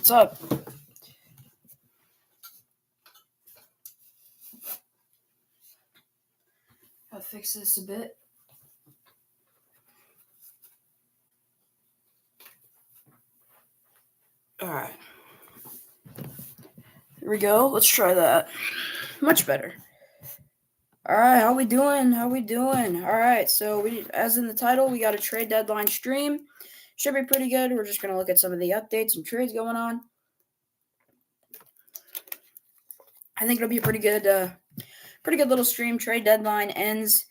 What's up? I'll fix this a bit. Alright. Here we go. Let's try that. Much better. Alright, how we doing? Alright, so as in the title, we got a trade deadline stream. Should be pretty good. We're just gonna look at some of the updates and trades going on. I think it'll be a pretty good little stream. Trade deadline is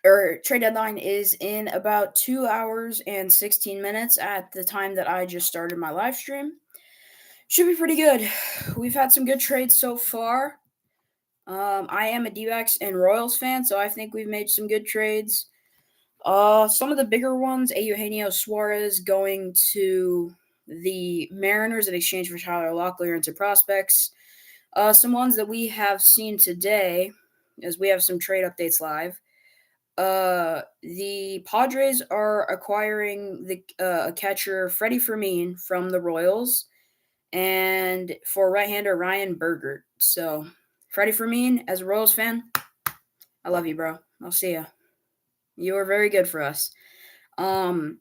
in about 2 hours and 16 minutes at the time that I just started my live stream. Should be pretty good. We've had some good trades so far. I am a D-backs and Royals fan, so I think we've made some good trades. Some of the bigger ones, Eugenio Suarez going to the Mariners in exchange for Tyler Locklear into prospects. Some ones that we have seen today, as we have some trade updates live. The Padres are acquiring the catcher Freddie Fermin from the Royals, and for right-hander Ryan Bergert. So, Freddie Fermin, as a Royals fan, I love you, bro. I'll see ya. You are very good for us. But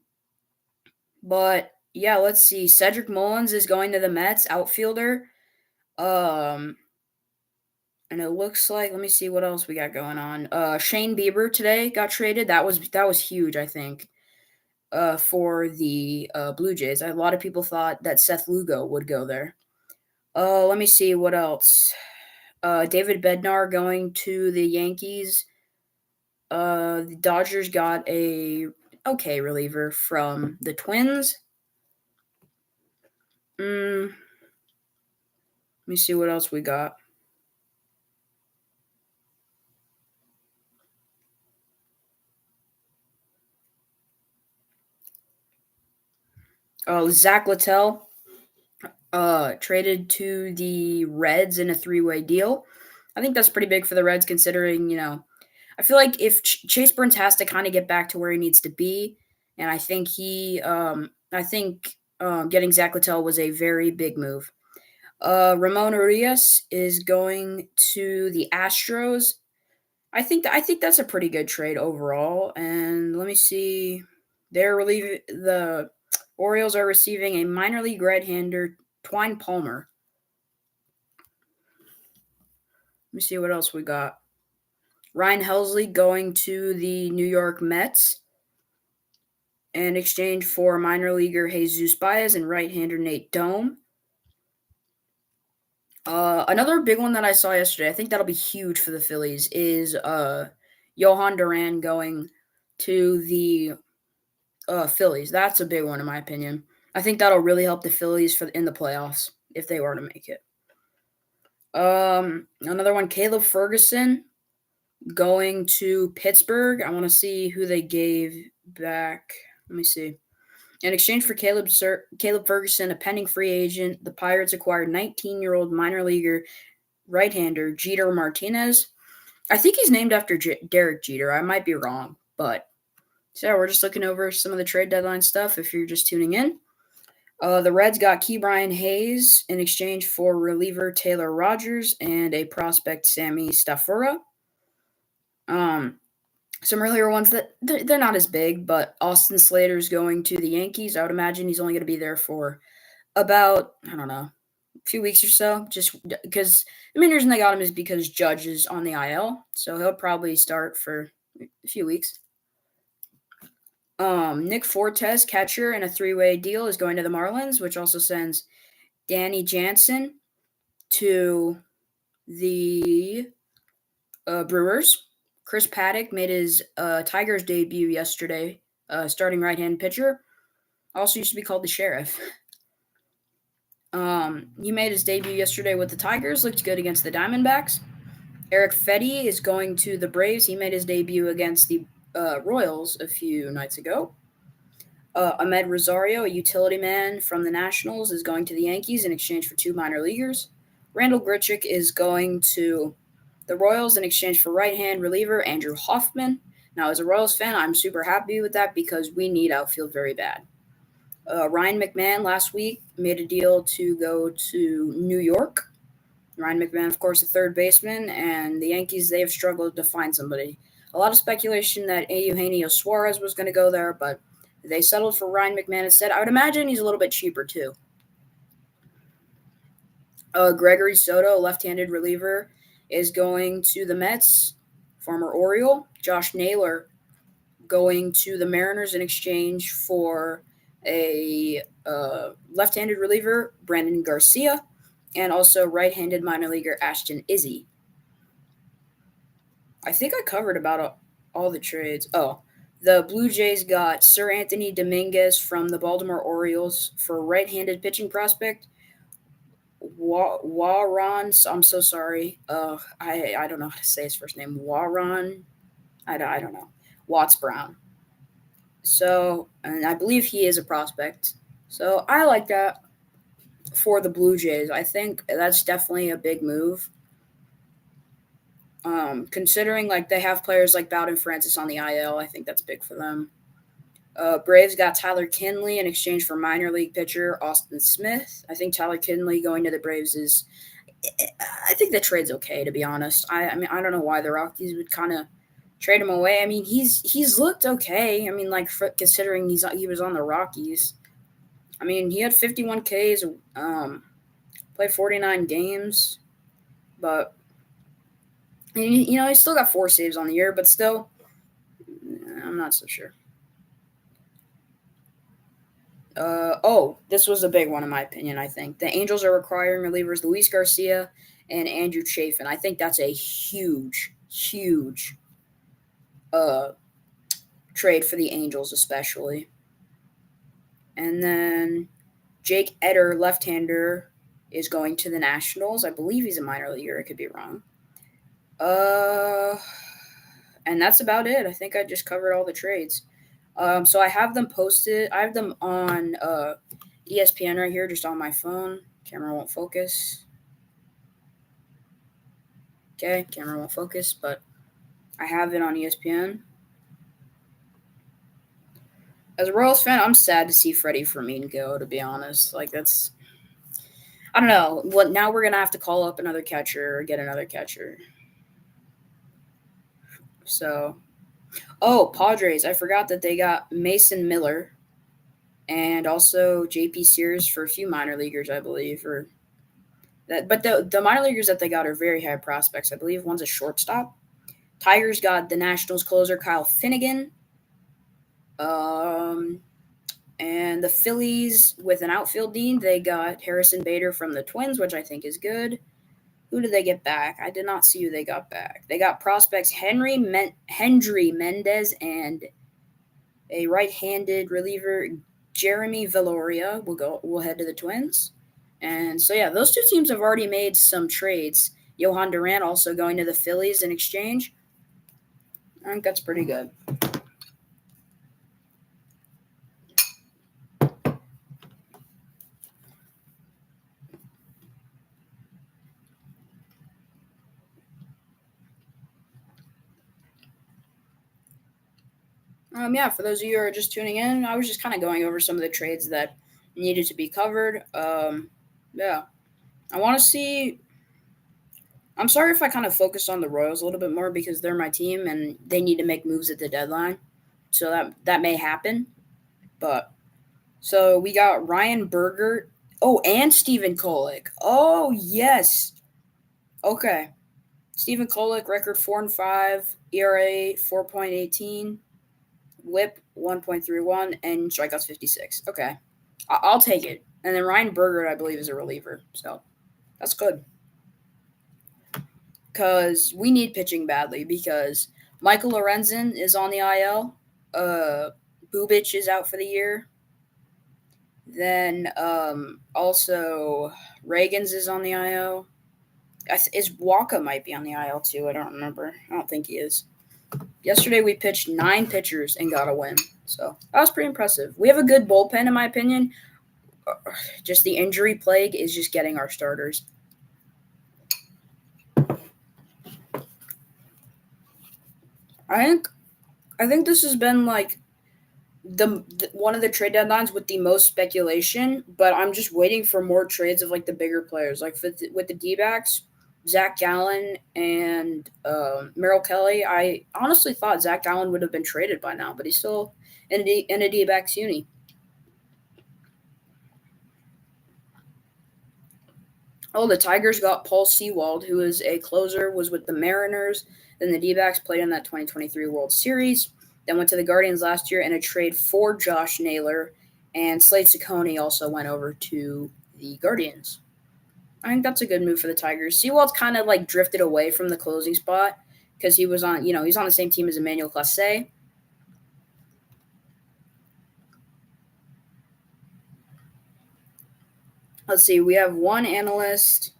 yeah, let's see. Cedric Mullins is going to the Mets, outfielder. And it looks like, let me see what else we got going on. Shane Bieber today got traded. That was huge, I think, for the Blue Jays. A lot of people thought that Seth Lugo would go there. Let me see what else. David Bednar going to the Yankees. The Dodgers got a okay reliever from the Twins. Let me see what else we got. Zach Littell traded to the Reds in a 3-way deal. I think that's pretty big for the Reds, considering, I feel like if Chase Burns has to kind of get back to where he needs to be, and I think getting Zach Littell was a very big move. Ramon Urias is going to the Astros. I think that's a pretty good trade overall. And let me see, the Orioles are receiving a minor league right-hander, Twine Palmer. Let me see what else we got. Ryan Helsley going to the New York Mets in exchange for minor leaguer Jesus Baez and right-hander Nate Dome. Another big one that I saw yesterday, I think that'll be huge for the Phillies, is Johan Duran going to the Phillies. That's a big one in my opinion. I think that'll really help the Phillies in the playoffs if they were to make it. Another one, Caleb Ferguson going to Pittsburgh. I want to see who they gave back. Let me see. In exchange for Caleb Ferguson, a pending free agent, the Pirates acquired 19-year-old minor leaguer right-hander Jeter Martinez. I think he's named after Derek Jeter. I might be wrong, but so yeah, we're just looking over some of the trade deadline stuff if you're just tuning in. The Reds got Ke'Bryan Hayes in exchange for reliever Taylor Rogers and a prospect Sammy Stafura. Some earlier ones that they're not as big, but Austin Slater's going to the Yankees. I would imagine he's only going to be there for about, I don't know, a few weeks or so, just because the main reason they got him is because Judge is on the IL, so he'll probably start for a few weeks. Nick Fortes, catcher, in a 3-way deal is going to the Marlins, which also sends Danny Jansen to the Brewers. Chris Paddock made his Tigers debut yesterday, starting right-hand pitcher. Also used to be called the Sheriff. He made his debut yesterday with the Tigers, looked good against the Diamondbacks. Eric Fetty is going to the Braves. He made his debut against the Royals a few nights ago. Ahmed Rosario, a utility man from the Nationals, is going to the Yankees in exchange for 2 minor leaguers. Randall Grichuk is going to the Royals in exchange for right-hand reliever Andrew Hoffman. Now, as a Royals fan, I'm super happy with that because we need outfield very bad. Ryan McMahon last week made a deal to go to New York. Ryan McMahon, of course, a third baseman, and the Yankees, they have struggled to find somebody. A lot of speculation that Eugenio Suarez was going to go there, but they settled for Ryan McMahon instead. I would imagine he's a little bit cheaper, too. Gregory Soto, left-handed reliever, is going to the Mets. Former Oriole. Josh Naylor going to the Mariners in exchange for a left-handed reliever, Brandon Garcia, and also right-handed minor leaguer Ashton Izzy. I think I covered about all the trades. Oh, the Blue Jays got Sir Anthony Dominguez from the Baltimore Orioles for right-handed pitching prospect Waron. I'm so sorry. I don't know how to say his first name. Waron. I don't know. Watts Brown. So, and I believe he is a prospect. So I like that for the Blue Jays. I think that's definitely a big move. Considering like they have players like Bowden Francis on the IL, I think that's big for them. Braves got Tyler Kinley in exchange for minor league pitcher Austin Smith. I think Tyler Kinley going to the Braves is. I think the trade's okay, to be honest. I mean, I don't know why the Rockies would kind of trade him away. I mean, he's looked okay. I mean, like considering he was on the Rockies. I mean, he had 51 Ks, played 49 games, but he still got 4 saves on the year. But still, I'm not so sure. This was a big one in my opinion. I think the Angels are requiring relievers Luis Garcia and Andrew Chafin. I think that's a huge, huge uh trade for the Angels, especially. And then Jake Eder, left-hander, is going to the Nationals. I believe he's a minor leaguer. I could be wrong. Uh, and that's about it. I think I just covered all the trades. So I have them posted. I have them on ESPN right here, just on my phone. Camera won't focus. Okay, camera won't focus, but I have it on ESPN. As a Royals fan, I'm sad to see Freddie Fermin go, to be honest. Like, that's. I don't know. What now we're going to have to call up another catcher or get another catcher. So. Oh, Padres. I forgot that they got Mason Miller and also JP Sears for a few minor leaguers, I believe. Or that, but the minor leaguers that they got are very high prospects. I believe one's a shortstop. Tigers got the Nationals closer Kyle Finnegan. And the Phillies with an outfield dean, they got Harrison Bader from the Twins, which I think is good. Who did they get back? I did not see who they got back. They got prospects Hendry Mendez and a right-handed reliever Jeremy Veloria will head to the Twins. And so yeah, those two teams have already made some trades. Johan Durant also going to the Phillies in exchange. I think that's pretty good. For those of you who are just tuning in, I was just kind of going over some of the trades that needed to be covered. Yeah, I want to see. I'm sorry if I kind of focused on the Royals a little bit more because they're my team and they need to make moves at the deadline, so that may happen. But so we got Ryan Berger. Oh, and Stephen Kolek. Oh yes. Okay, Stephen Kolek record 4-5, ERA 4.18. Whip 1.31 and strikeouts 56. Okay, I'll take it. And then Ryan Berger, I believe, is a reliever, so that's good. Because we need pitching badly. Because Michael Lorenzen is on the IL. Bubic is out for the year. Then also Reagans is on the IL. Is Waka might be on the IL too. I don't remember. I don't think he is. Yesterday we pitched 9 pitchers and got a win. So that was pretty impressive. We have a good bullpen, in my opinion. Just the injury plague is just getting our starters. I think this has been like one of the trade deadlines with the most speculation, but I'm just waiting for more trades of like the bigger players, like with the D-backs, Zach Gallen and Merrill Kelly. I honestly thought Zach Gallen would have been traded by now, but he's still in a D-backs uni. Oh, the Tigers got Paul Sewald, who is a closer, was with the Mariners. Then the D-backs played in that 2023 World Series. Then went to the Guardians last year in a trade for Josh Naylor. And Slade Ciccone also went over to the Guardians. I think that's a good move for the Tigers. Sewald's kind of like drifted away from the closing spot because he was on, he's on the same team as Emmanuel Clase. Let's see. We have one analyst,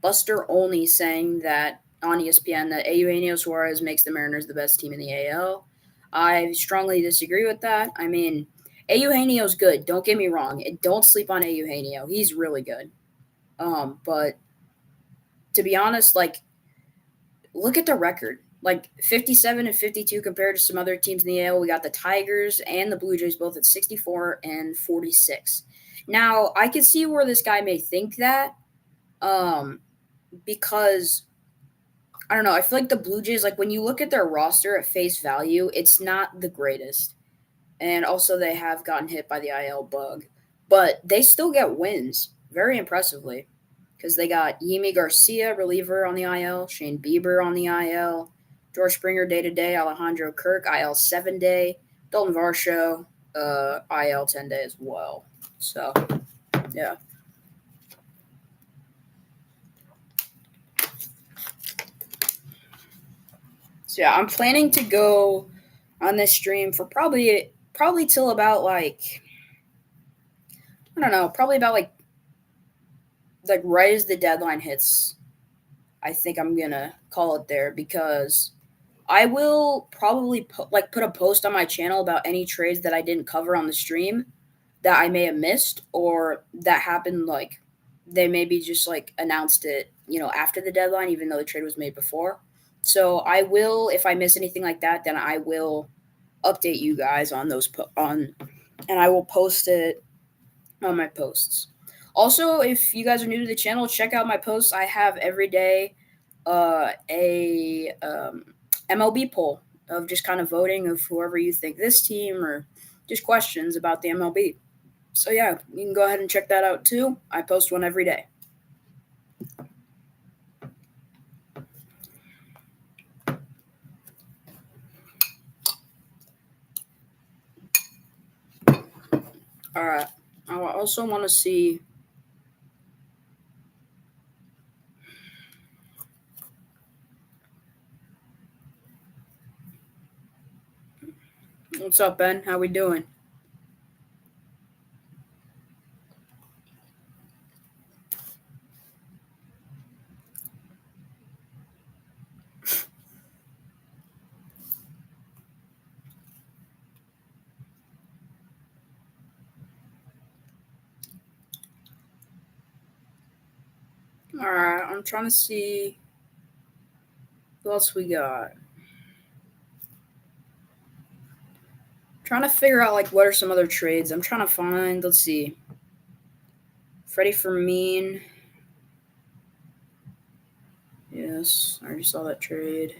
Buster Olney, saying that on ESPN that Eugenio Suarez makes the Mariners the best team in the AL. I strongly disagree with that. I mean, Eugenio's good. Don't get me wrong. Don't sleep on Eugenio. He's really good. But to be honest, like, look at the record. Like 57 and 52 compared to some other teams in the AL. We got the Tigers and the Blue Jays both at 64 and 46. Now, I can see where this guy may think that, because I don't know. I feel like the Blue Jays, like when you look at their roster at face value, it's not the greatest. And also, they have gotten hit by the IL bug, but they still get wins very impressively because they got Yimi Garcia, reliever, on the IL, Shane Bieber on the IL, George Springer day to day, Alejandro Kirk IL 7-day, Dalton Varsho IL 10-day as well. So, yeah. So yeah, I'm planning to go on this stream for probably till about like, I don't know, probably about like right as the deadline hits. I think I'm gonna call it there because I will probably put a post on my channel about any trades that I didn't cover on the stream that I may have missed or that happened, like they maybe just like announced it, after the deadline, even though the trade was made before. So I will, if I miss anything like that, then I will update you guys on those and I will post it on my posts. Also, if you guys are new to the channel, check out my posts. I have every day a MLB poll of just kind of voting of whoever you think this team or just questions about the MLB. So yeah, you can go ahead and check that out too. I post one every day. All right. I also want to see. What's up, Ben? How we doing? All right. I'm trying to see who else we got. Trying to figure out like what are some other trades. I'm trying to find. Let's see. Freddie Fermin. Yes, I already saw that trade.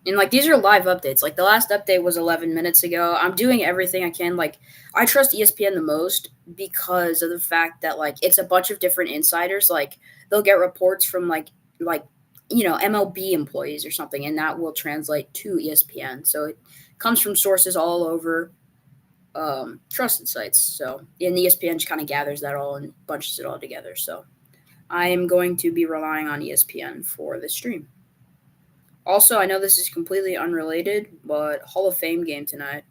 And like these are live updates. Like the last update was 11 minutes ago. I'm doing everything I can. Like I trust ESPN the most because of the fact that like it's a bunch of different insiders. Like they'll get reports from like MLB employees or something, and that will translate to ESPN. So it comes from sources all over trusted sites. So and ESPN just kind of gathers that all and bunches it all together. So I am going to be relying on ESPN for the stream. Also, I know this is completely unrelated, but Hall of Fame game tonight.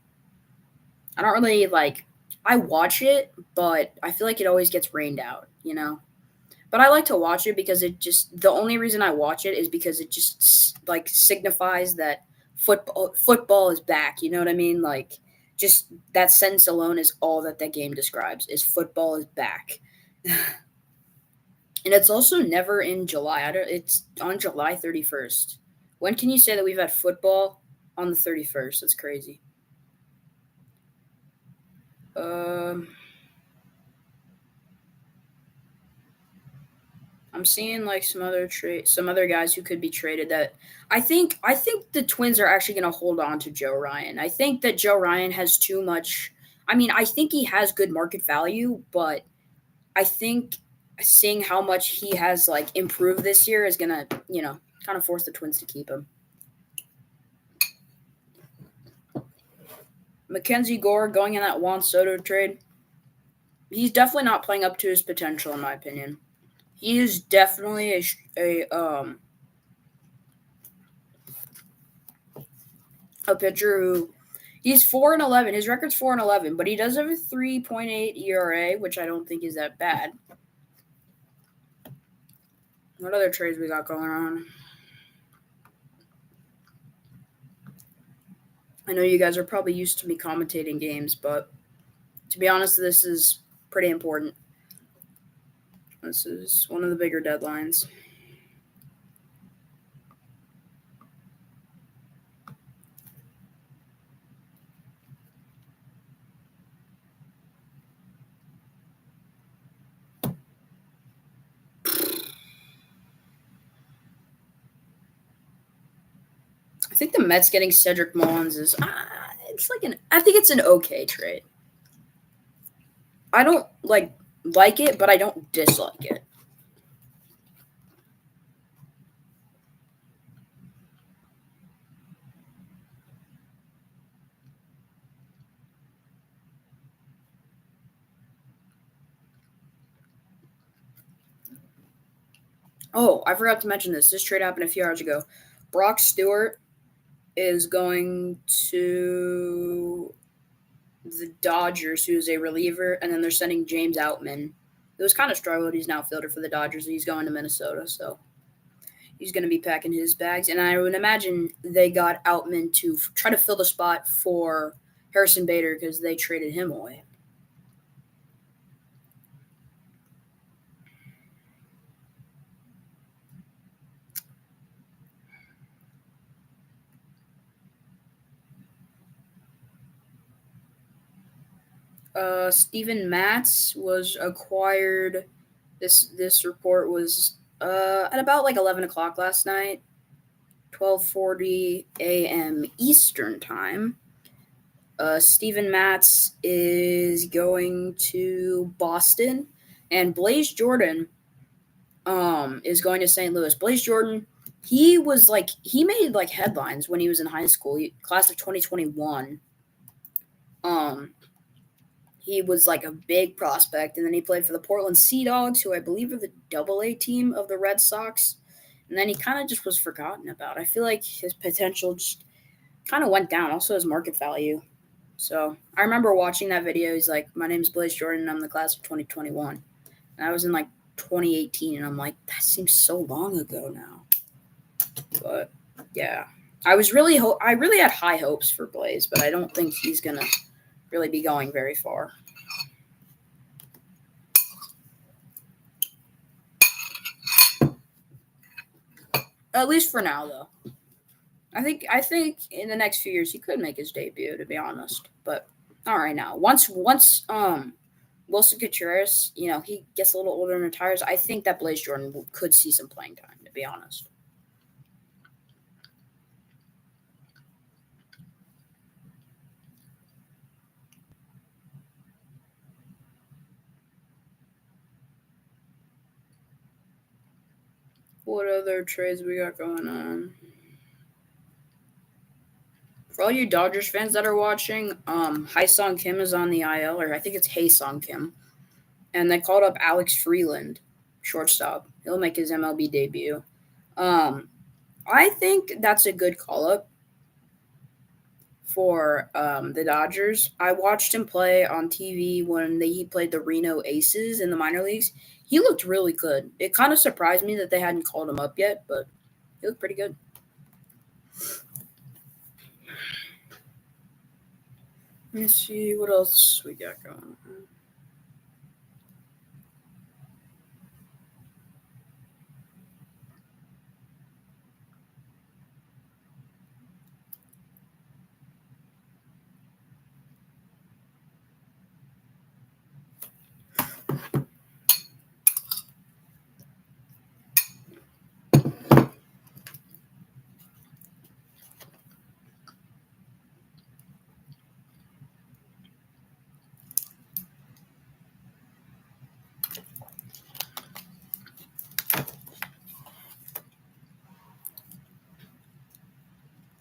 I don't really I watch it, but I feel like it always gets rained out. But I like to watch it because the only reason I watch it is because it just like signifies that football is back. You know what I mean? Like just that sentence alone is all that game describes is football is back. And it's also never in July. It's on July 31st. When can you say that we've had football on the 31st? That's crazy. Um, I'm seeing like some other guys who could be traded. That I think the Twins are actually going to hold on to Joe Ryan. I think that Joe Ryan has too much. I mean, I think he has good market value, but I think seeing how much he has like improved this year is gonna, kind of force the Twins to keep him. Mackenzie Gore going in that Juan Soto trade, he's definitely not playing up to his potential in my opinion. He is definitely a pitcher who he's 4-11. His record's 4-11, but he does have a 3.8 ERA, which I don't think is that bad. What other trades we got going on? I know you guys are probably used to me commentating games, but to be honest, this is pretty important. This is one of the bigger deadlines. I think the Mets getting Cedric Mullins is I think it's an okay trade. I don't like it, but I don't dislike it. Oh, I forgot to mention this. This trade happened a few hours ago. Brock Stewart is going to the Dodgers, who's a reliever, and then they're sending James Outman. It was kind of struggled. He's now fielder for the Dodgers. He's going to Minnesota, so he's going to be packing his bags. And I would imagine they got Outman to try to fill the spot for Harrison Bader because they traded him away. Steven Matz was acquired. This report was at about like 11 o'clock last night, 12:40 a.m. Eastern time. Steven Matz is going to Boston, and Blaze Jordan is going to St. Louis. Blaze Jordan, he made like headlines when he was in high school, class of 2021. Um, he was like a big prospect, and then he played for the Portland Sea Dogs, who I believe are the Double A team of the Red Sox. And then he kind of just was forgotten about. I feel like his potential just kind of went down. Also, his market value. So I remember watching that video. He's like, "My name is Blaze Jordan, and I'm the class of 2021." And I was in like 2018, and I'm like, that seems so long ago now. But yeah, I really had high hopes for Blaze, but I don't think he's gonna really be going very far. At least for now, though. I think in the next few years he could make his debut, to be honest. But not right now. Once Wilson Contreras, he gets a little older and retires, I think that Blaze Jordan could see some playing time, to be honest. What other trades we got going on? For all you Dodgers fans that are watching, Sung Kim is on the IL, or I think it's Sung Kim, and they called up Alex Freeland, shortstop. He'll make his MLB debut. Um, I think that's a good call up for the Dodgers. I watched him play on TV when he played the Reno Aces in the minor leagues. He looked really good. It kind of surprised me that they hadn't called him up yet, but he looked pretty good. Let me see what else we got going on.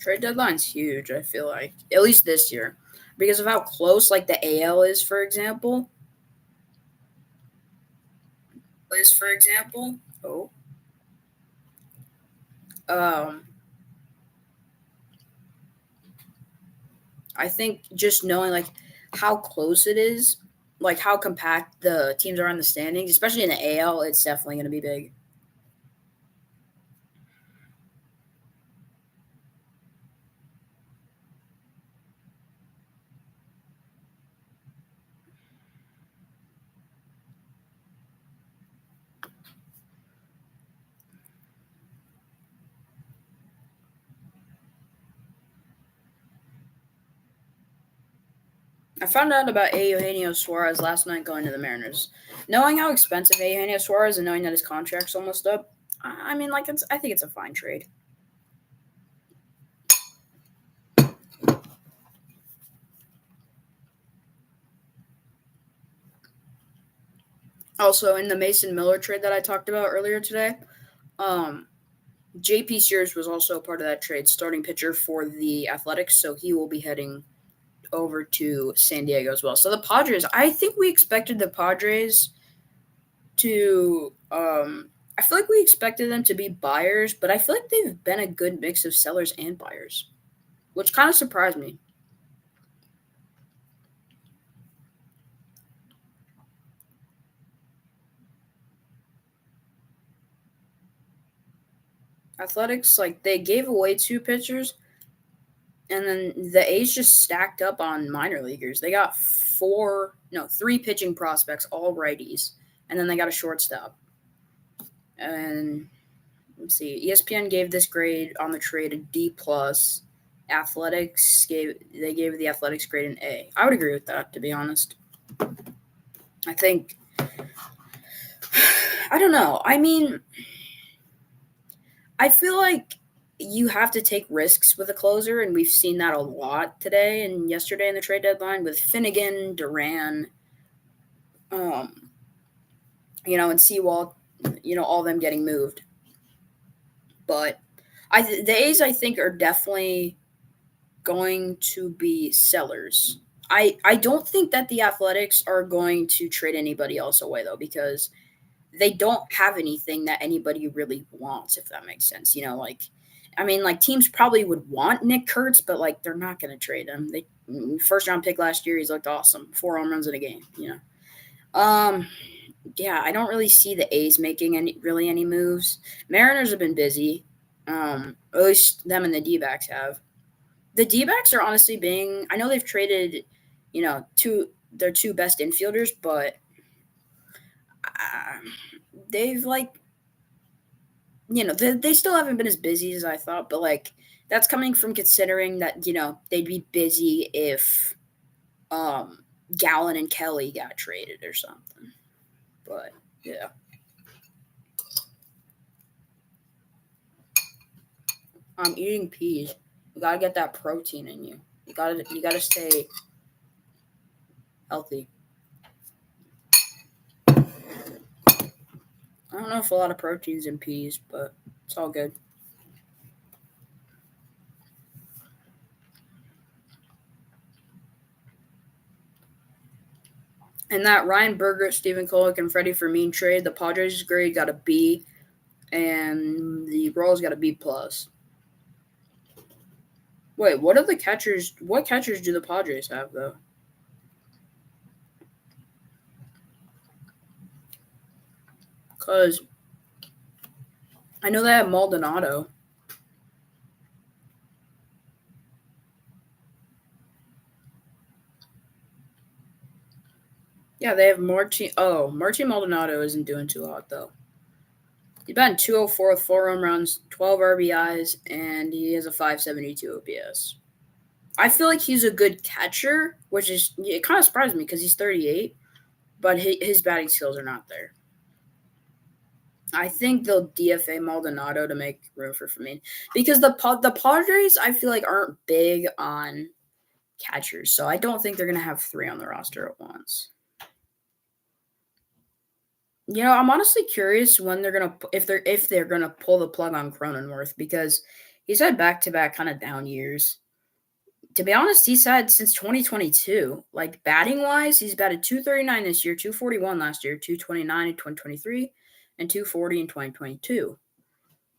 Trade deadline's huge, I feel like. At least this year. Because of how close like the AL is, for example. Oh. Um I think just knowing like how close it is, like how compact the teams are in the standings, especially in the AL, it's definitely gonna be big. I found out about Eugenio Suarez last night going to the Mariners. Knowing how expensive Eugenio Suarez and knowing that his contract's almost up, I mean, like I think it's a fine trade. Also, in the Mason Miller trade that I talked about earlier today, um, JP Sears was also a part of that trade, starting pitcher for the Athletics, so he will be heading over to San Diego as well. So the Padres, I think we expected the Padres to I feel like we expected them to be buyers, but I feel like they've been a good mix of sellers and buyers, which kind of surprised me. Athletics, like they gave away two pitchers, and then the A's just stacked up on minor leaguers. They got three pitching prospects, all righties, and then they got a shortstop. And let's see, ESPN gave this grade on the trade a D plus. Gave the Athletics grade an A. I would agree with that, to be honest. I think I don't know. I mean, I feel like you have to take risks with a closer, and we've seen that a lot today and yesterday in the trade deadline with Finnegan, Duran, um, and Seawald, all them getting moved. But the A's, I think, are definitely going to be sellers. I don't think that the Athletics are going to trade anybody else away though, because they don't have anything that anybody really wants, if that makes sense. Like I mean, like teams probably would want Nick Kurtz, but like they're not going to trade him. They first round pick last year, he's looked awesome, 4 home runs in a game. Um, yeah, I don't really see the A's making any moves. Mariners have been busy. At least them and the D-backs have. The D-backs are honestly being. I know they've traded, two their two best infielders, but uh, they've like they still haven't been as busy as I thought, but like that's coming from considering that they'd be busy if Gallon and Kelly got traded or something. But yeah, I'm eating peas. You gotta get that protein in you. You gotta stay healthy. I don't know if a lot of protein's in peas, but it's all good. And that Ryan Berger, Stephen Kolek, and Freddie Fermin trade, the Padres grade got a B, and the Royals got a B plus. Wait, what are the catchers? What catchers do the Padres have though? Because I know they have Maldonado. Yeah, they have Martin. Oh, Martin Maldonado isn't doing too hot though. He's batting 204 with 4 home runs, 12 RBIs, and he has a 572 OPS. I feel like he's a good catcher, which is it kind of surprised me because he's 38, but his batting skills are not there. I think they'll DFA Maldonado to make room for Fermin because the Padres I feel like aren't big on catchers, so I don't think they're gonna have three on the roster at once. I'm honestly curious when they're gonna if they're gonna pull the plug on Cronenworth because He's had back-to-back kind of down years. To be honest, he's had since 2022. Like batting wise, he's batted 239 this year, 241 last year, 229 in 2023, and 240 in 2022.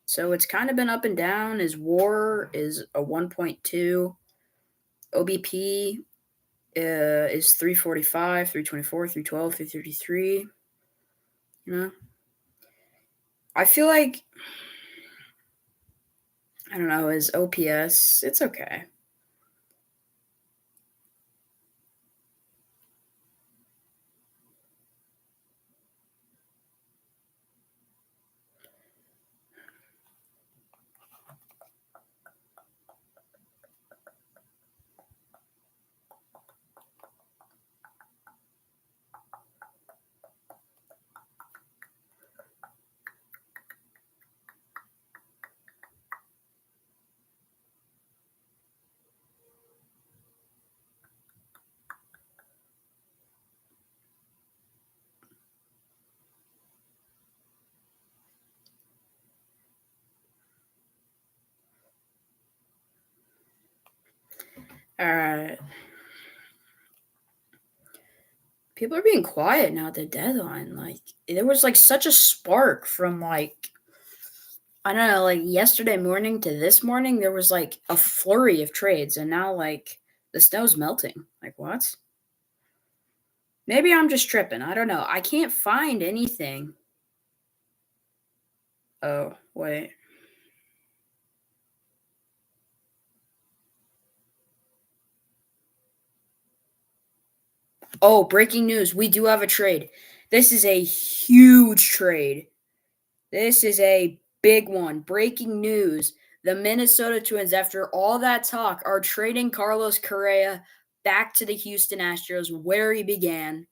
So it's kind of been up and down. His WAR is a 1.2. OBP is 345, 324, 312, 333. You know, I feel like I don't know his OPS. It's okay. All right. People are being quiet now at the deadline. Like there was like such a spark from like I don't know, like yesterday morning to this morning, there was like a flurry of trades, and now like the snow's melting. Like what? Maybe I'm just tripping. I don't know. I can't find anything. Oh wait. Oh, breaking news. We do have a trade. This is a huge trade. This is a big one. Breaking news. The Minnesota Twins, after all that talk, are trading Carlos Correa back to the Houston Astros where he began.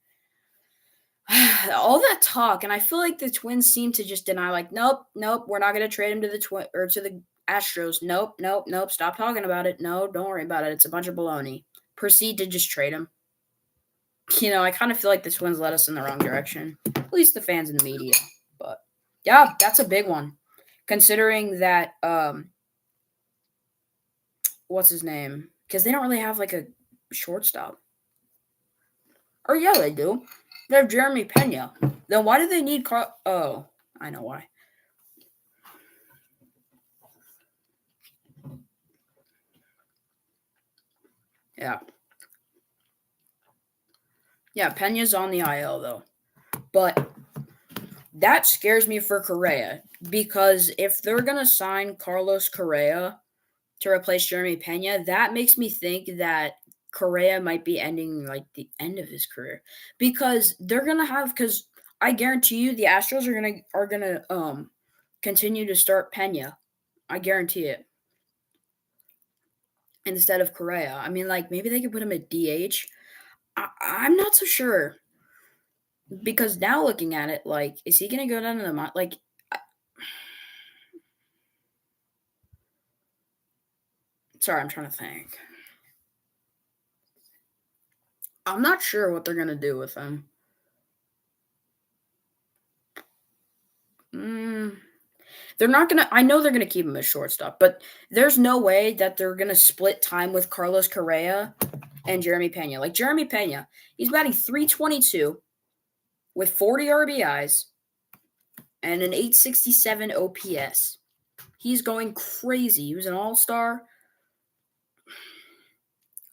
All that talk, and I feel like the Twins seem to just deny, like, nope, nope, we're not going to trade him to the or to the Astros. Nope, nope, nope. Stop talking about it. No, don't worry about it. It's a bunch of baloney. Proceed to just trade him. I kind of feel like the Twins led us in the wrong direction. At least the fans and the media. But yeah, that's a big one. Considering that what's his name? Because they don't really have like a shortstop. Or yeah, they do. They have Jeremy Pena. Then why do they need Oh, I know why. Yeah. Yeah, Pena's on the IL though. But that scares me for Correa because if they're gonna sign Carlos Correa to replace Jeremy Pena, that makes me think that Correa might be ending like the end of his career because they're gonna have because I guarantee you the Astros are gonna continue to start Pena. I guarantee it instead of Correa. I mean, like maybe they could put him at DH. I'm not so sure because now looking at it, like, is he gonna go down to the like? Sorry, I'm trying to think. I'm not sure what they're gonna do with him. Mm, they're not gonna. I know they're gonna keep him as shortstop, but there's no way that they're gonna split time with Carlos Correa and Jeremy Pena. Like Jeremy Pena, he's batting 322 with 40 RBIs and an 867 OPS. He's going crazy. He was an all-star.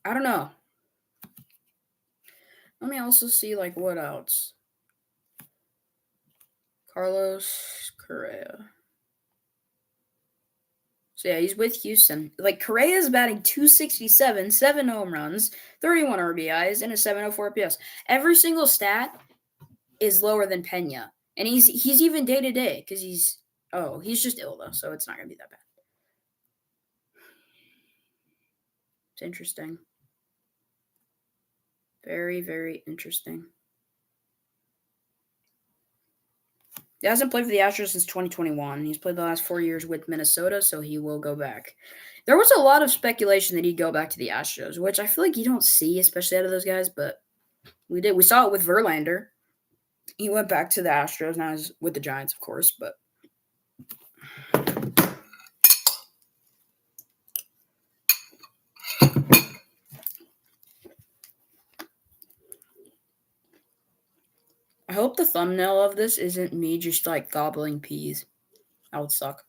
I don't know. Let me also see like what else. Carlos Correa. So yeah, he's with Houston. Like Correa's batting 267, 7 home runs, 31 RBIs, and a 704 OPS. Every single stat is lower than Pena. And he's even day to day because he's just ill though, so it's not gonna be that bad. It's interesting. Very, very interesting. He hasn't played for the Astros since 2021. He's played the last 4 years with Minnesota, so he will go back. There was a lot of speculation that he'd go back to the Astros, which I feel like you don't see, especially out of those guys, but we did. We saw it with Verlander. He went back to the Astros. Now he's with the Giants, of course, but the thumbnail of this isn't me just like gobbling peas. That would suck.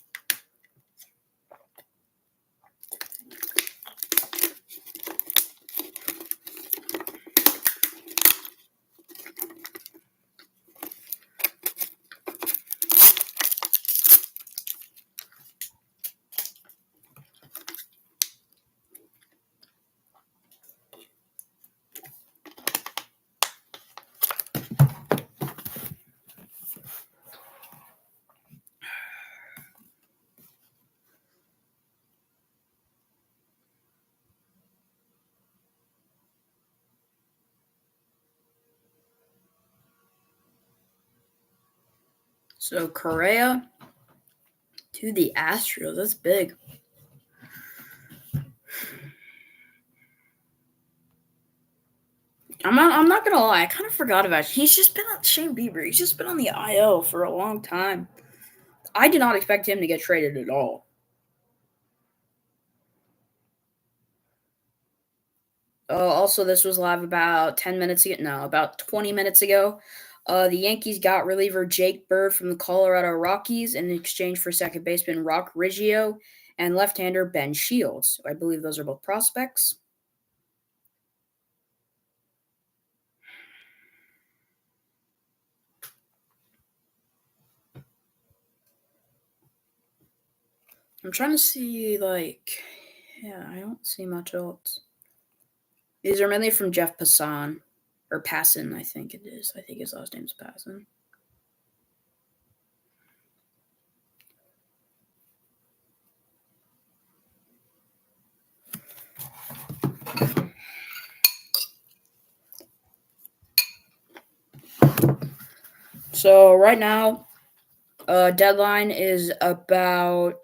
So Correa to the Astros. That's big. I'm not gonna lie. I kind of forgot about it. He's just been on Shane Bieber. He's just been on the IL for a long time. I did not expect him to get traded at all. Also, this was live about 10 minutes ago. No, about 20 minutes ago. The Yankees got reliever Jake Bird from the Colorado Rockies in exchange for second baseman Rock Riggio and left-hander Ben Shields. I believe those are both prospects. I'm trying to see, I don't see much else. These are mainly from Jeff Passan, or Passan, I think it is. I think his last name's Passan. So right now, deadline is about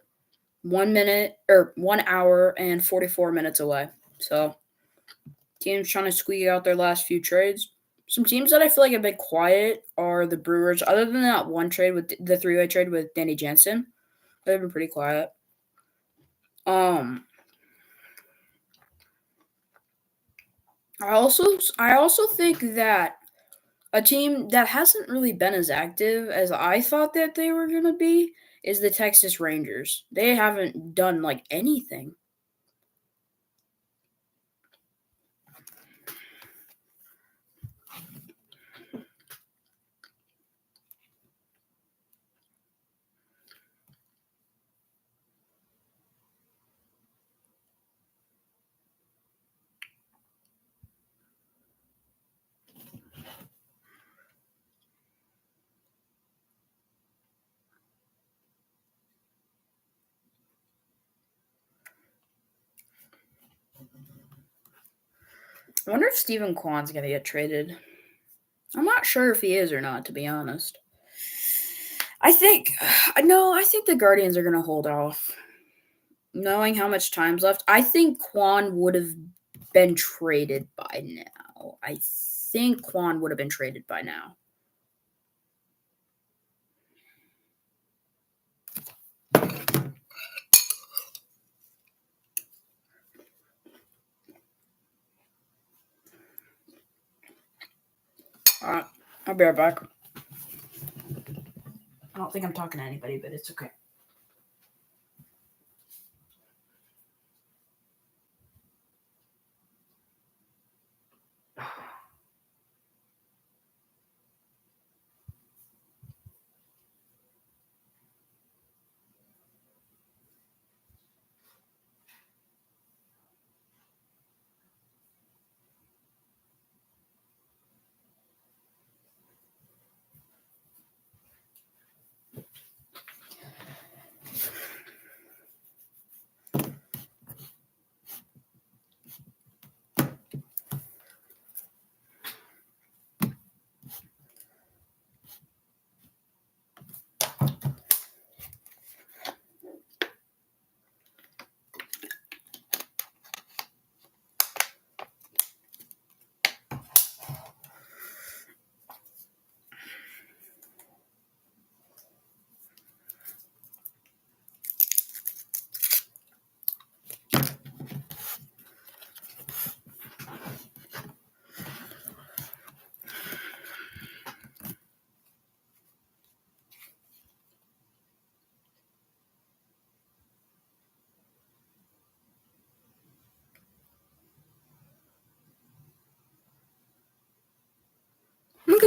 1 hour and 44 minutes away. So teams trying to squeak out their last few trades. Some teams that I feel like have been quiet are the Brewers. Other than that one trade with the three-way trade with Danny Jansen, they've been pretty quiet. I also think that a team that hasn't really been as active as I thought that they were gonna be is the Texas Rangers. They haven't done like anything. I wonder if Stephen Kwan's gonna get traded. I'm not sure if he is or not, to be honest. I think no, I think the Guardians are gonna hold off. Knowing how much time's left, I think Kwan would have been traded by now. I think Kwan would have been traded by now. Alright, I'll be right back. I don't think I'm talking to anybody, but it's okay.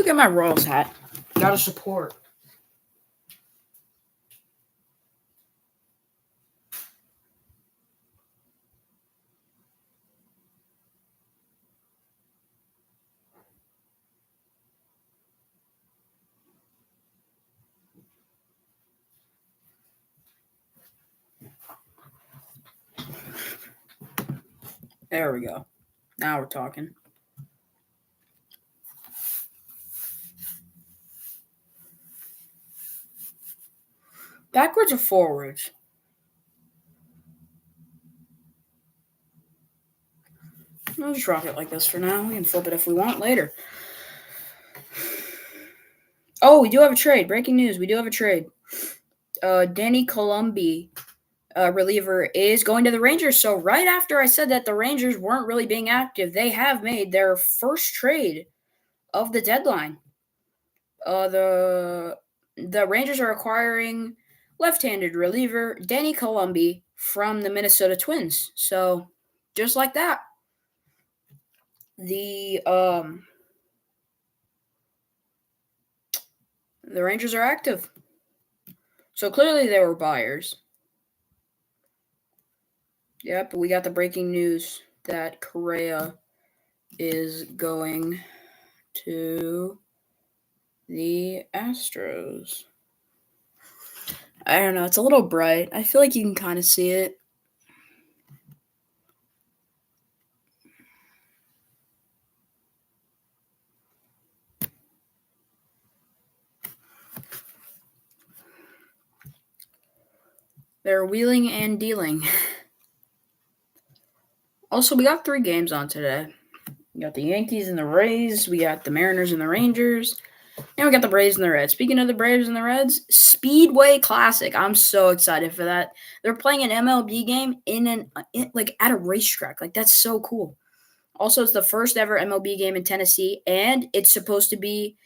go get my Royals hat. Gotta support. There we go. Now we're talking. Backwards or forwards? I'll just rock it like this for now. We can flip it if we want later. Oh, we do have a trade. Breaking news. We do have a trade. Danny Columbi, reliever, is going to the Rangers. So right after I said that the Rangers weren't really being active, they have made their first trade of the deadline. The Rangers are acquiring left-handed reliever Danny Columbi from the Minnesota Twins. So just like that, the Rangers are active. So clearly they were buyers. Yep, we got the breaking news that Correa is going to the Astros. I don't know. It's a little bright. I feel like you can kind of see it. They're wheeling and dealing. Also, we got 3 games on today. We got the Yankees and the Rays. We got the Mariners and the Rangers. And we got the Braves and the Reds. Speaking of the Braves and the Reds, Speedway Classic. I'm so excited for that. They're playing an MLB game at a racetrack. Like, that's so cool. Also, it's the first ever MLB game in Tennessee, and it's supposed to be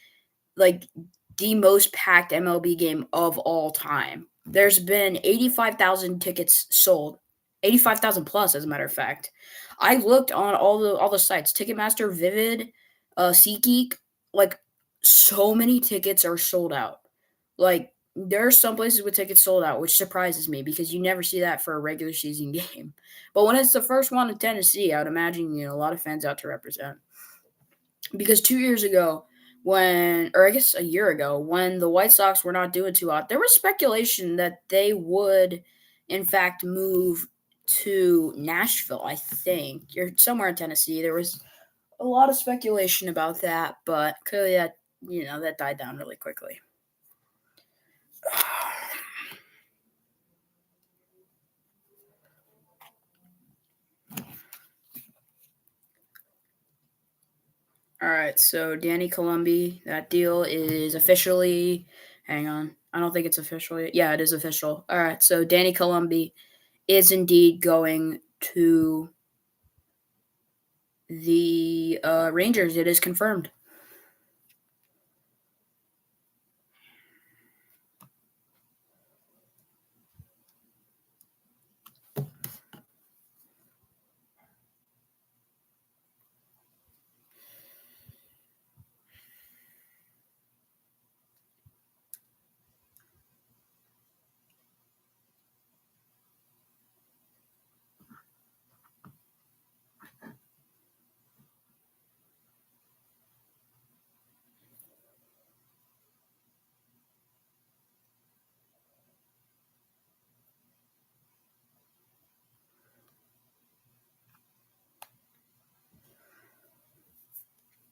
like the most packed MLB game of all time. There's been 85,000 tickets sold. 85,000 plus, as a matter of fact. I looked on all the sites, Ticketmaster, Vivid, SeatGeek, like so many tickets are sold out. Like there are some places with tickets sold out, which surprises me because you never see that for a regular season game. But when it's the first one in Tennessee, I would imagine a lot of fans out to represent. Because 2 years ago, or I guess a year ago, when the White Sox were not doing too hot, there was speculation that they would, in fact, move to Nashville. I think you're somewhere in Tennessee. There was a lot of speculation about that, but clearly that died down really quickly. All right, so Danny Columbi, that deal is officially. Hang on, I don't think it's official yet. Yeah, it is official. All right, so Danny Columbi is indeed going to the Rangers. It is confirmed.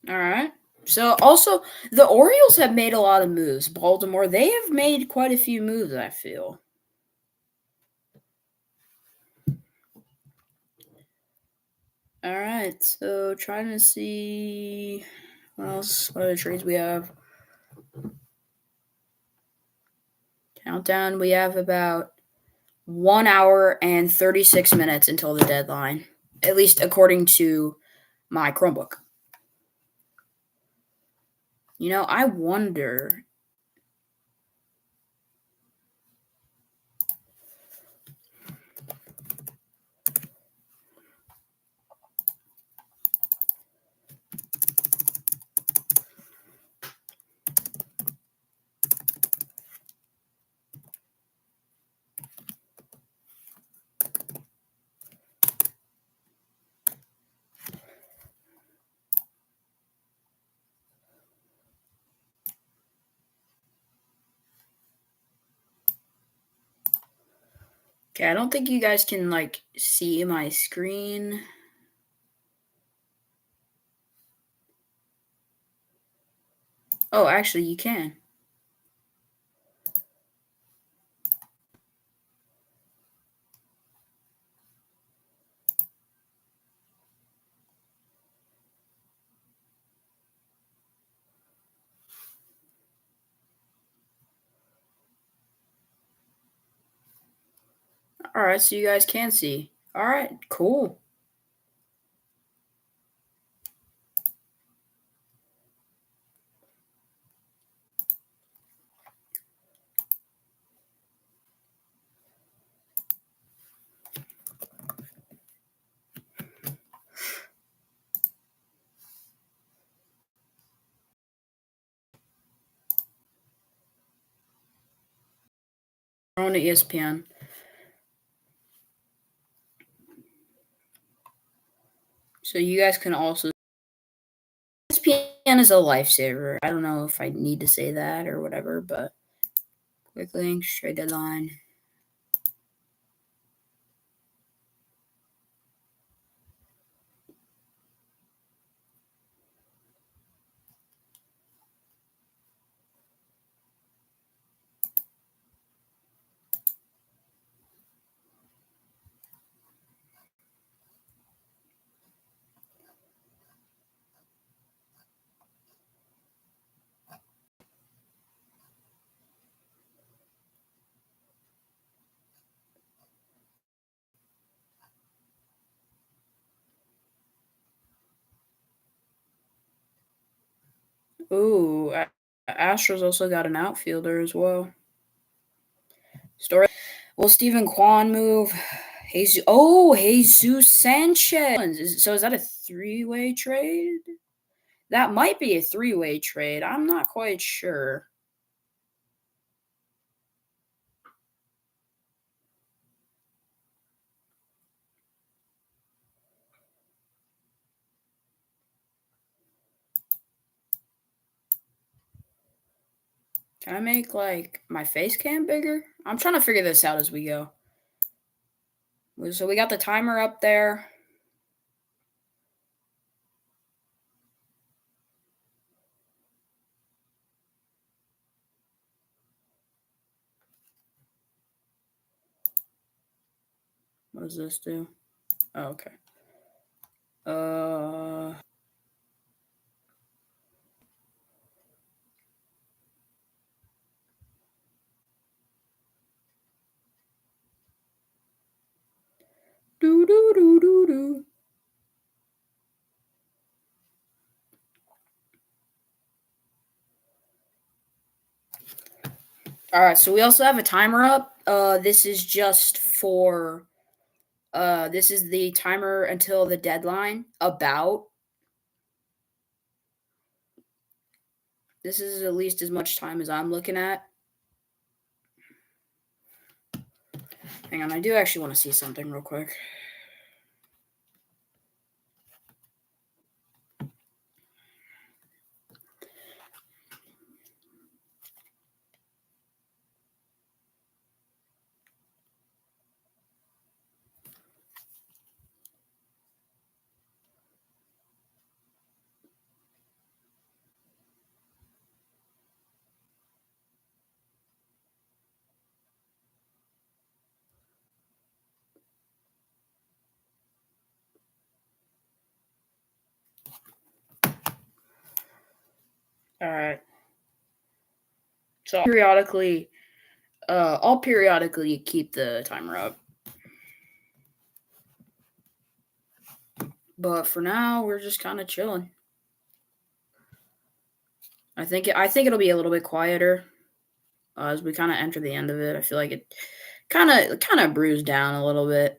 All right. So also the Orioles have made a lot of moves. Baltimore, they have made quite a few moves, I feel. All right. So trying to see what else. What other trades we have? Countdown. We have about 1 hour and 36 minutes until the deadline, at least according to my Chromebook. I wonder. Okay, I don't think you guys can like see my screen. Oh, actually, you can. All right, so you guys can see. All right, cool. We're on to ESPN. So you guys can also. ESPN is a lifesaver. I don't know if I need to say that or whatever, but quick link, trade deadline. Ooh, Astros also got an outfielder as well. Story. Will Stephen Kwan move? Jesus Sanchez. So is that a three-way trade? That might be a three-way trade. I'm not quite sure. Can I make like my face cam bigger? I'm trying to figure this out as we go. So we got the timer up there. What does this do? Oh, okay. Uh do do do do do. All right, so we also have a timer up. This is just for this is the timer until the deadline. About this is at least as much time as I'm looking at. Hang on, I do actually want to see something real quick. All right. So I'll periodically keep the timer up. But for now, we're just kind of chilling. I think it'll be a little bit quieter as we kind of enter the end of it. I feel like it kind of bruised down a little bit.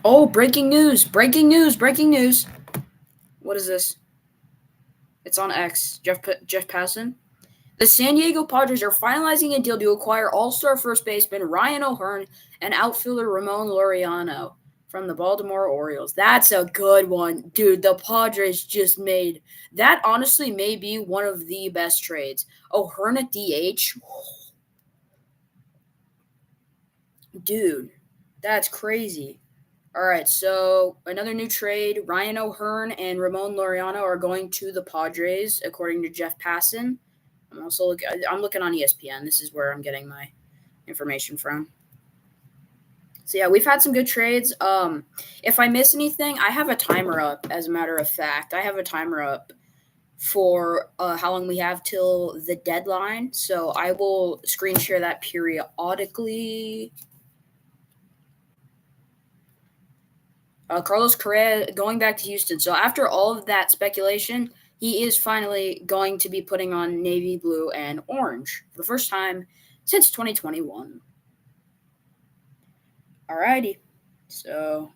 Oh, breaking news! Breaking news! Breaking news! What is this? It's on X. Jeff Passan. The San Diego Padres are finalizing a deal to acquire all-star first baseman Ryan O'Hearn and outfielder Ramon Laureano from the Baltimore Orioles. That's a good one. Dude, the Padres just made that honestly may be one of the best trades. O'Hearn at DH. Dude, that's crazy. All right, so another new trade. Ryan O'Hearn and Ramon Laureano are going to the Padres, according to Jeff Passan. I'm looking on ESPN. This is where I'm getting my information from. So yeah, we've had some good trades. If I miss anything, I have a timer up. As a matter of fact, I have a timer up for how long we have till the deadline. So I will screen share that periodically. Carlos Correa going back to Houston. So after all of that speculation, he is finally going to be putting on navy blue and orange for the first time since 2021. Alrighty. So,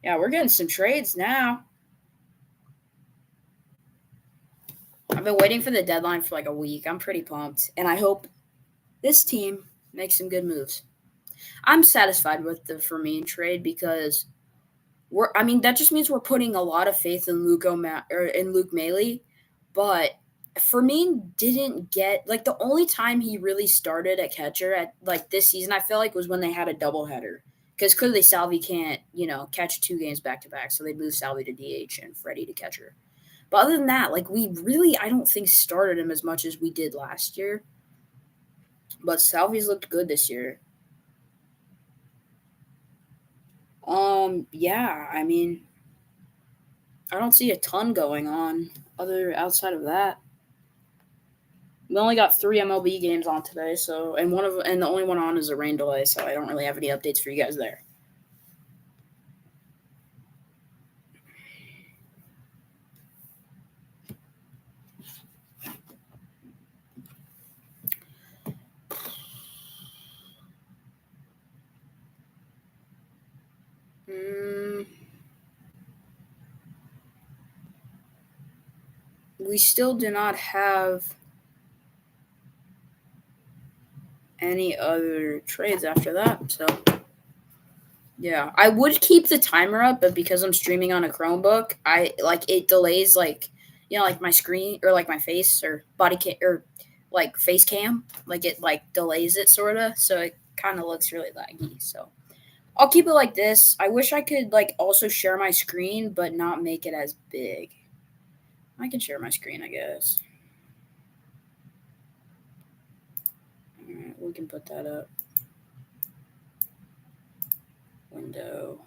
yeah, we're getting some trades now. I've been waiting for the deadline for like a week. I'm pretty pumped. And I hope this team makes some good moves. I'm satisfied with the Fermin trade because that just means we're putting a lot of faith in Luke Maley, but Fermin didn't get like the only time he really started at catcher at like this season. I feel like was when they had a doubleheader because clearly Salvi can't catch 2 games back to back, so they moved Salvi to DH and Freddie to catcher. But other than that, like I don't think started him as much as we did last year. But Salvi's looked good this year. Yeah, I mean, I don't see a ton going on outside of that. We only got 3 MLB games on today, so and the only one on is a rain delay, so I don't really have any updates for you guys there. We still do not have any other trades after that, so yeah, I would keep the timer up, but because I'm streaming on a Chromebook, it delays like my screen or like my face or body cam or like face cam, like it like delays it sorta, so it kind of looks really laggy. So I'll keep it like this. I wish I could like also share my screen, but not make it as big. I can share my screen, I guess. All right, we can put that up. Window.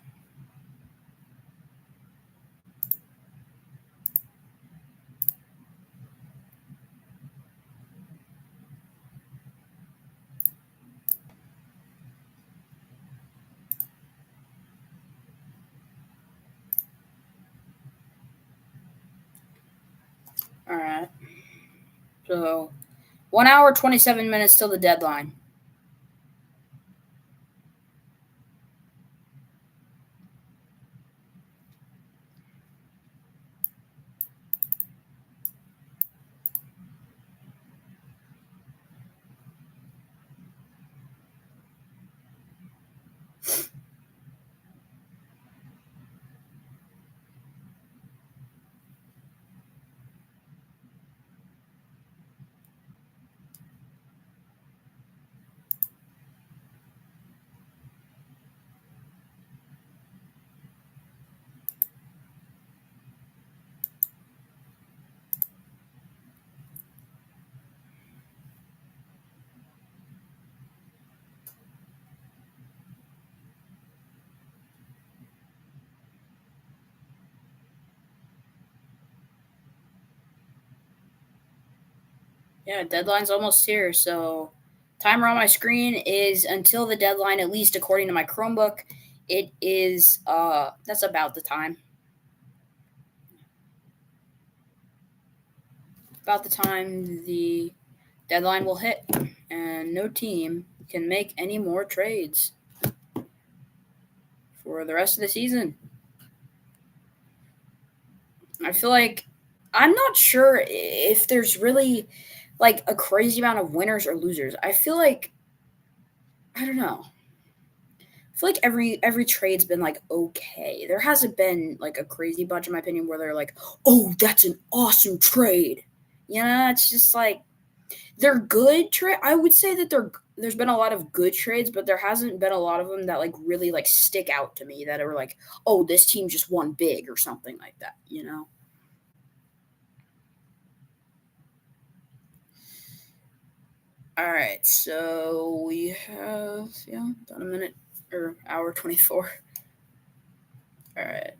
All right. So 1 hour, 27 minutes till the deadline. Yeah, deadline's almost here. So, timer on my screen is until the deadline, at least according to my Chromebook. It is, that's about the time. About the time the deadline will hit, and no team can make any more trades for the rest of the season. I feel like I'm not sure if there's really like a crazy amount of winners or losers. I feel like I don't know. I feel like every trade's been like okay. There hasn't been like a crazy bunch in my opinion where they're like, "Oh, that's an awesome trade." You know, it's just like they're good trade. I would say that there's been a lot of good trades, but there hasn't been a lot of them that like really like stick out to me that are like, "Oh, this team just won big" or something like that, you know? All right, so we have about a minute or hour 24. All right.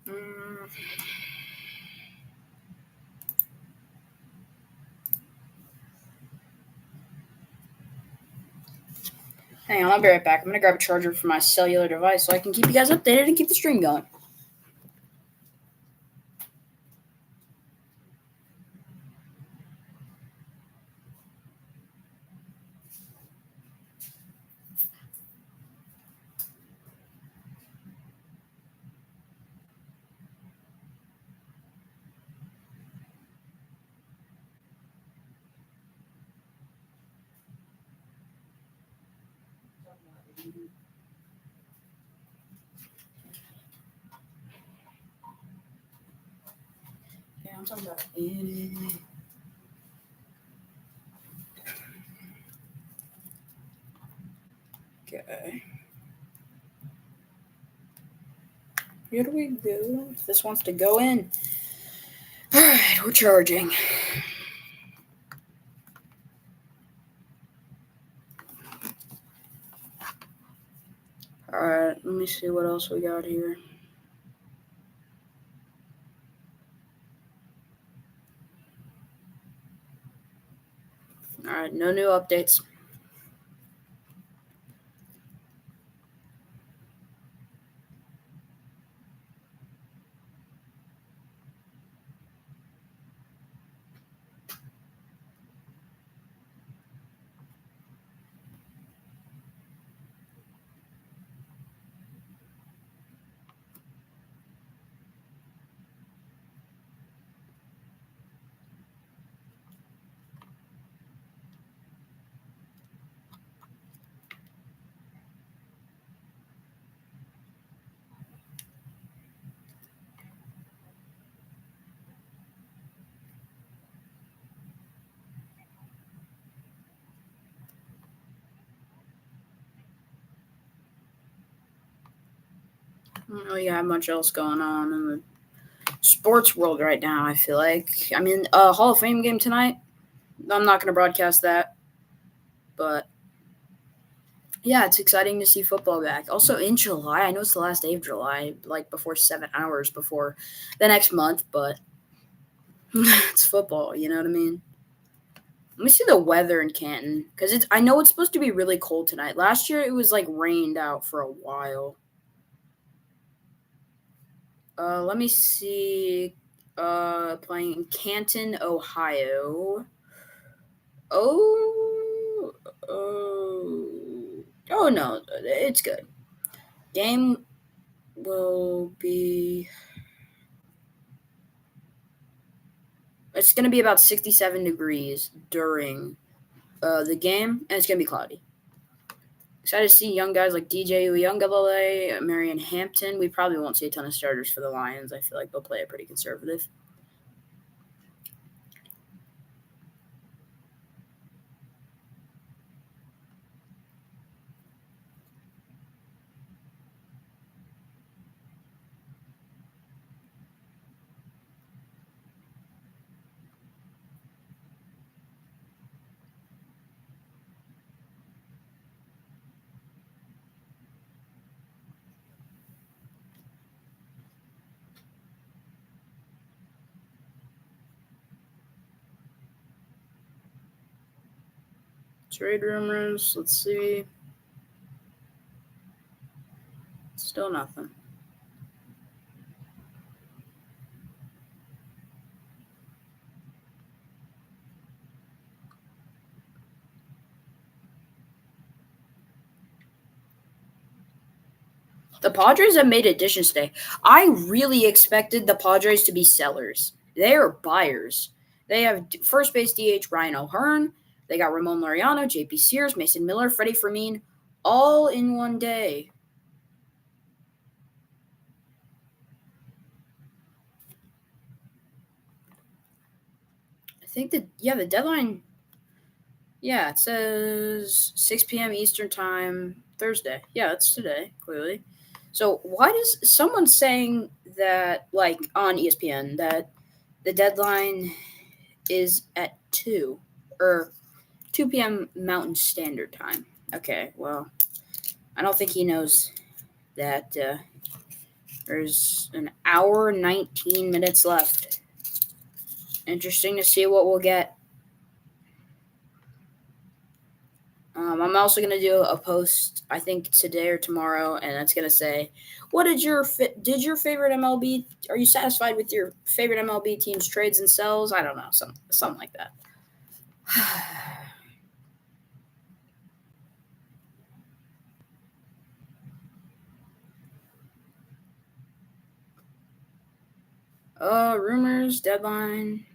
Mm, hang on, I'll be right back. I'm gonna grab a charger for my cellular device so I can keep you guys updated and keep the stream going. Yeah, I'm talking about. Okay. Here we go. If this wants to go in. All right, we're charging. All right, let me see what else we got here. All right, no new updates. I don't really have much else going on in the sports world right now. I feel like Hall of Fame game tonight. I'm not going to broadcast that, but yeah, it's exciting to see football back. Also in July, I know it's the last day of July, like before 7 hours before the next month, but it's football. You know what I mean? Let me see the weather in Canton because it's. I know it's supposed to be really cold tonight. Last year it was like rained out for a while. Let me see. Playing in Canton, Ohio. Oh, oh no, it's good. Game will be. It's going to be about 67 degrees during the game, and it's going to be cloudy. Excited to see young guys like DJ Uyunglele, Marion Hampton. We probably won't see a ton of starters for the Lions. I feel like they'll play it pretty conservative. Trade rumors. Let's see. Still nothing. The Padres have made additions today. I really expected the Padres to be sellers. They are buyers. They have first base DH Ryan O'Hearn. They got Ramon Laureano, JP Sears, Mason Miller, Freddie Fermin, all in one day. I think that, yeah, the deadline, yeah, it says 6 p.m. Eastern Time, Thursday. Yeah, that's today, clearly. So why does someone saying that, like on ESPN, that the deadline is at 2 or 2 p.m. Mountain Standard Time? Okay, well, I don't think he knows that there's an hour 19 minutes left. Interesting to see what we'll get. I'm also gonna do a post, I think today or tomorrow, and that's gonna say, "What did your favorite MLB? Are you satisfied with your favorite MLB team's trades and sells? I don't know, something like that." Rumors, deadline.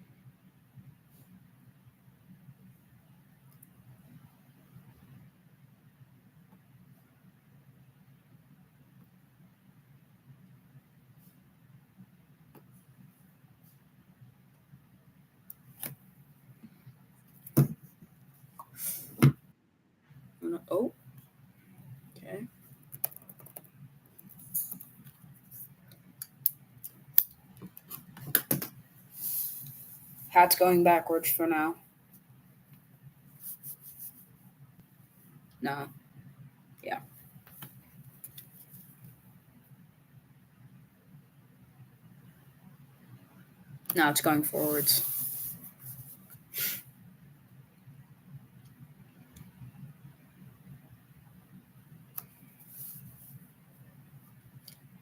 Oh, okay. Hat's going backwards for now. No, yeah, no, it's going forwards.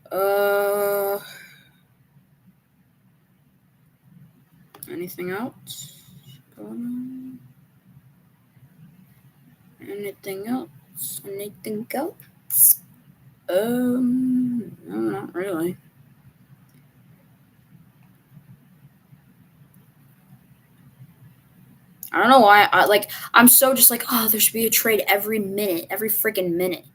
Uh, anything else going on? Anything else? Anything else? No, not really. I don't know why. I'm so just like, oh, there should be a trade every minute, every freaking minute.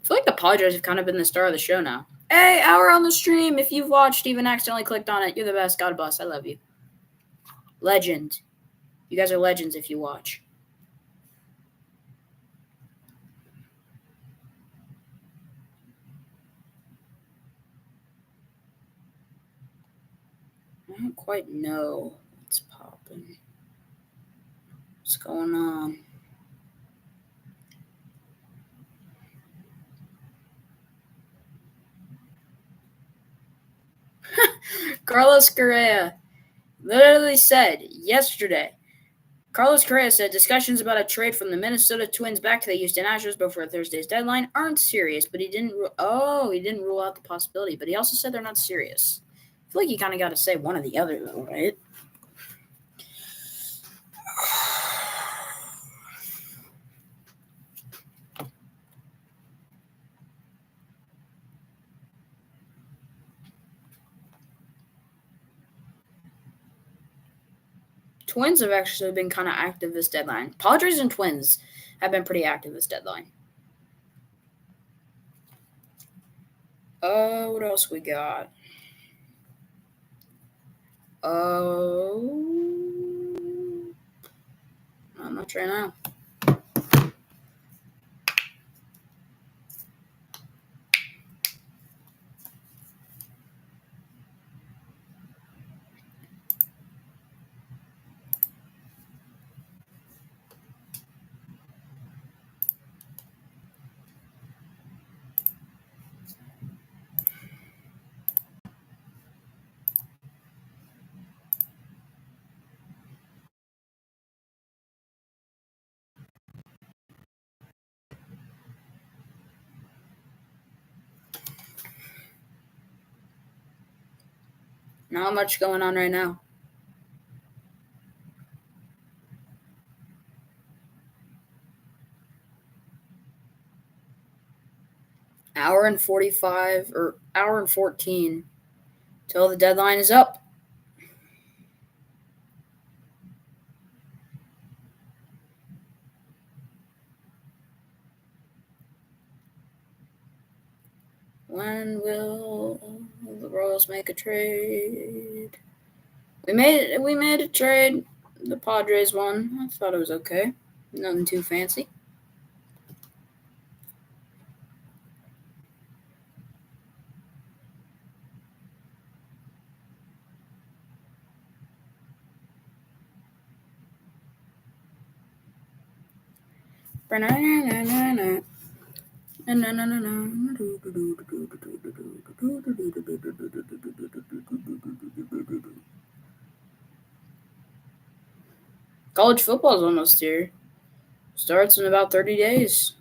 I feel like the Padres have kind of been the star of the show now. Hey, hour on the stream. If you've watched, even accidentally clicked on it, you're the best. God bless. I love you. Legend. You guys are legends if you watch. I don't quite know what's popping. What's going on? Carlos Correa literally said yesterday. Carlos Correa said discussions about a trade from the Minnesota Twins back to the Houston Astros before Thursday's deadline aren't serious, but he didn't. He didn't rule out the possibility, but he also said they're not serious. I feel like you kind of got to say one or the other, though, right? Twins have actually been kind of active this deadline. Padres and Twins have been pretty active this deadline. What else we got? Not much right now. Not much going on right now. Hour and 45 or hour and 14 till the deadline is up. When will the Royals make a trade? We made a trade. The Padres won. I thought it was okay. Nothing too fancy. College football is almost here. Starts in about 30 days.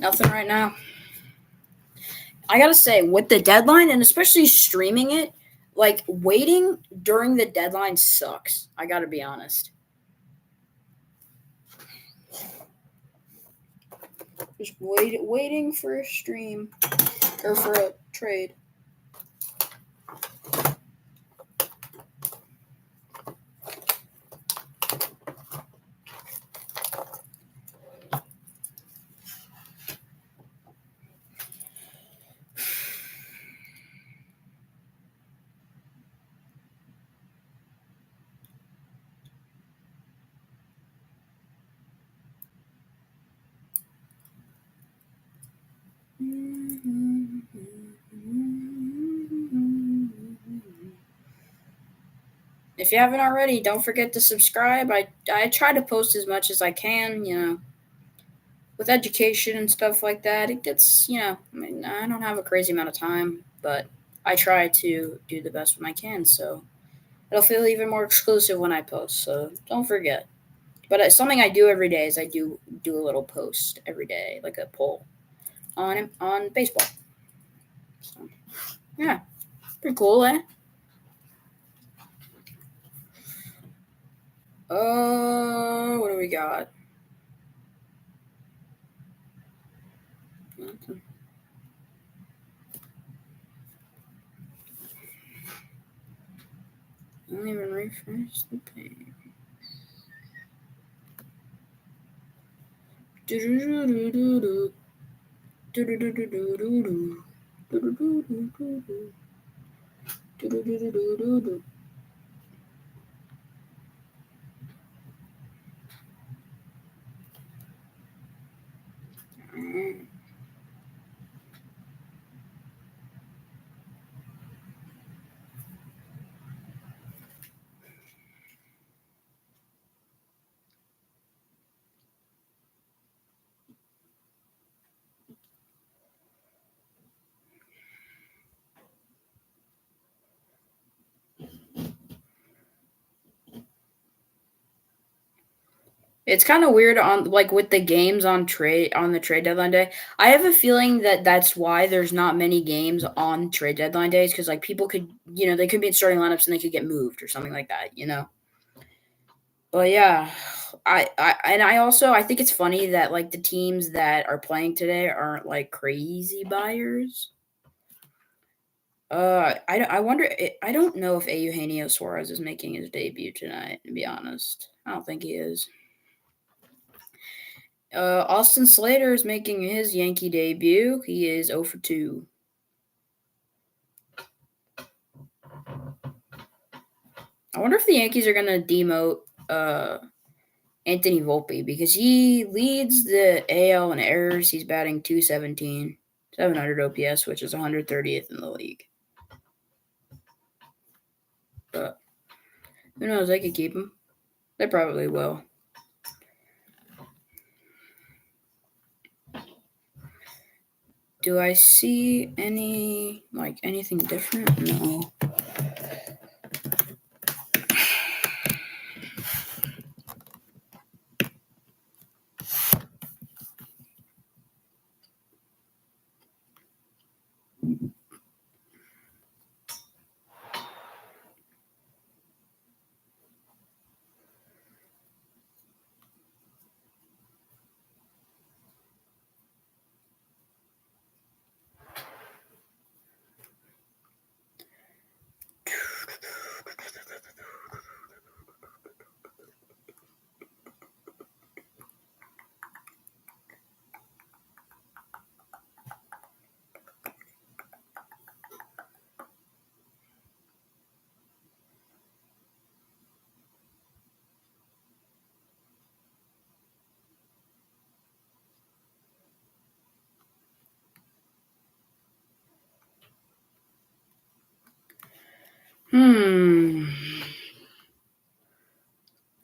Nothing right now. I gotta say, with the deadline and especially streaming it, like waiting during the deadline sucks. I gotta be honest. Just waiting for a stream or for a trade. If you haven't already, don't forget to subscribe. I try to post as much as I can, with education and stuff like that. It gets, I mean, I don't have a crazy amount of time, but I try to do the best when I can. So it'll feel even more exclusive when I post. So don't forget. But it's something I do every day is I do a little post every day, like a poll on baseball. So, yeah, pretty cool, eh? What do we got? Nothing. I don't even refresh the page. It's kind of weird on like with the games on the trade deadline day. I have a feeling that that's why there's not many games on trade deadline days because like people could they could be in starting lineups and they could get moved or something like that. But yeah, I think it's funny that like the teams that are playing today aren't like crazy buyers. I wonder. I don't know if Eugenio Suarez is making his debut tonight. To be honest, I don't think he is. Austin Slater is making his Yankee debut. He is 0 for 2. I wonder if the Yankees are going to demote Anthony Volpe because he leads the AL in errors. He's batting 217, 700 OPS, which is 130th in the league. But who knows? They could keep him. They probably will. Do I see anything different? No.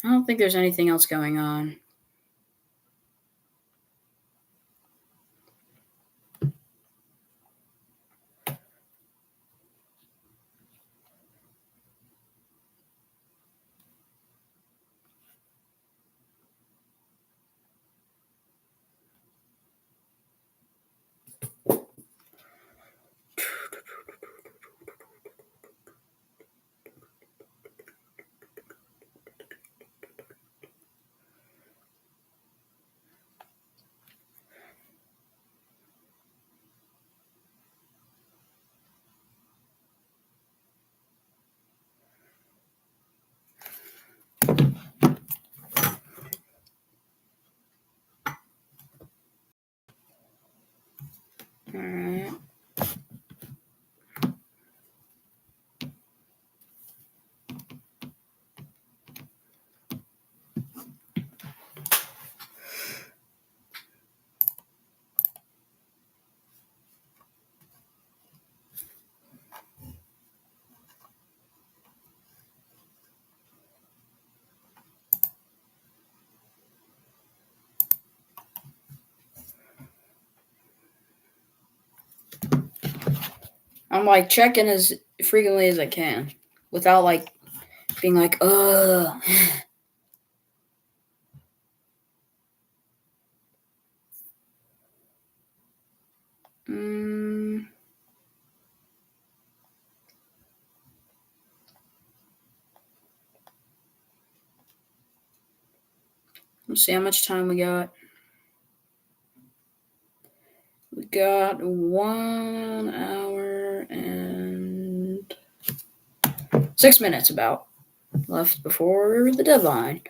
I don't think there's anything else going on. All right. I'm checking as frequently as I can without being ugh. mm, let's see how much time we got. We got 1 hour and 6 minutes about left before the deadline.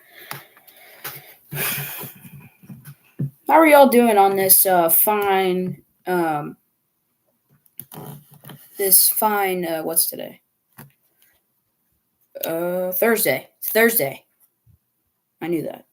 How are y'all doing on this fine what's today? Thursday. It's Thursday. I knew that.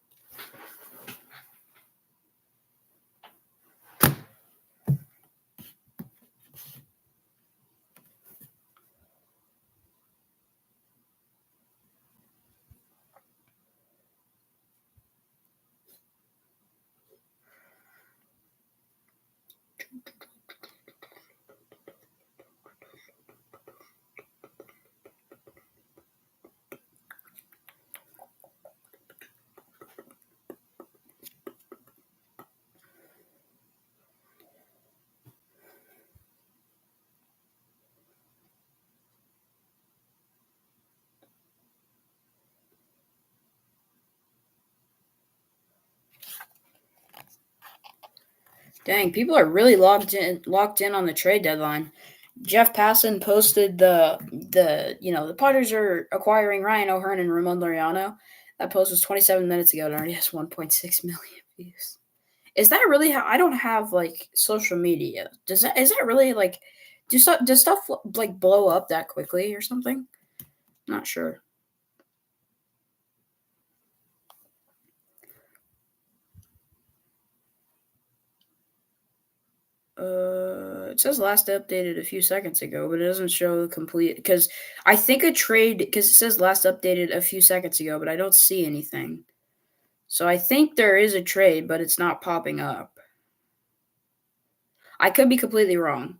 Dang, people are really locked in on the trade deadline. Jeff Passan posted the Padres are acquiring Ryan O'Hearn and Ramon Laureano. That post was 27 minutes ago and already has 1.6 million views. Is that really how? I don't have social media. Is that really does stuff blow up that quickly or something? Not sure. It says last updated a few seconds ago, but it doesn't show the complete because I think a trade because it says last updated a few seconds ago, but I don't see anything. So I think there is a trade, but it's not popping up. I could be completely wrong.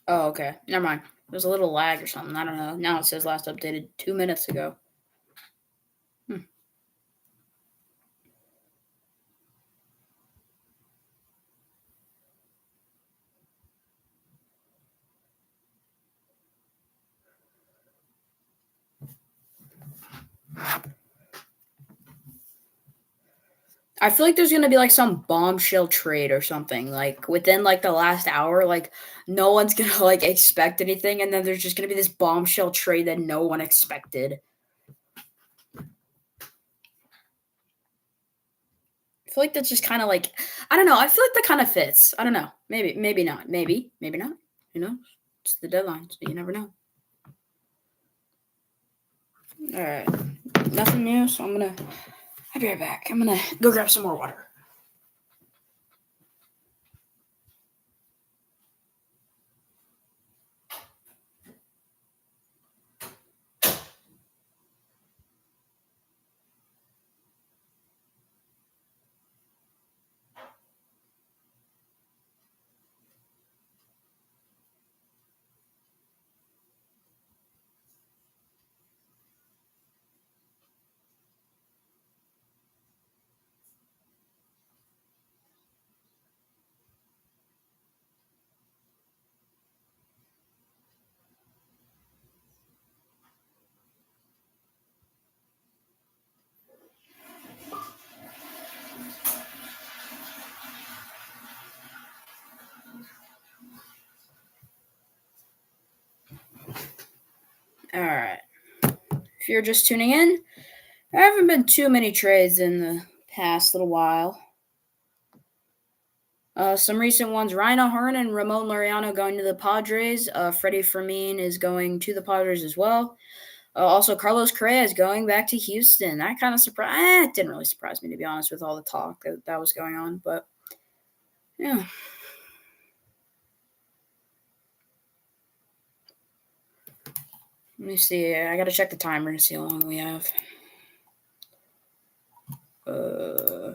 Oh, okay. Never mind. There's a little lag or something. I don't know. Now it says last updated 2 minutes ago. Hmm. I feel like there's gonna be like some bombshell trade or something like within like the last hour. Like no one's gonna like expect anything, and then there's just gonna be this bombshell trade that no one expected. I feel like that's just kind of like I don't know. I feel like that kind of fits. I don't know. Maybe not. Maybe not. Who knows? It's the deadline, so you never know. All right, nothing new. So I'll be right back. I'm gonna go grab some more water. All right. If you're just tuning in, there haven't been too many trades in the past little while. Some recent ones: Ryan O'Hearn and Ramon Laureano going to the Padres. Freddie Fermin is going to the Padres as well. Also, Carlos Correa is going back to Houston. That kind of surprised. It didn't really surprise me, to be honest, with all the talk that was going on. But yeah, let me see. I got to check the timer to see how long we have. Uh,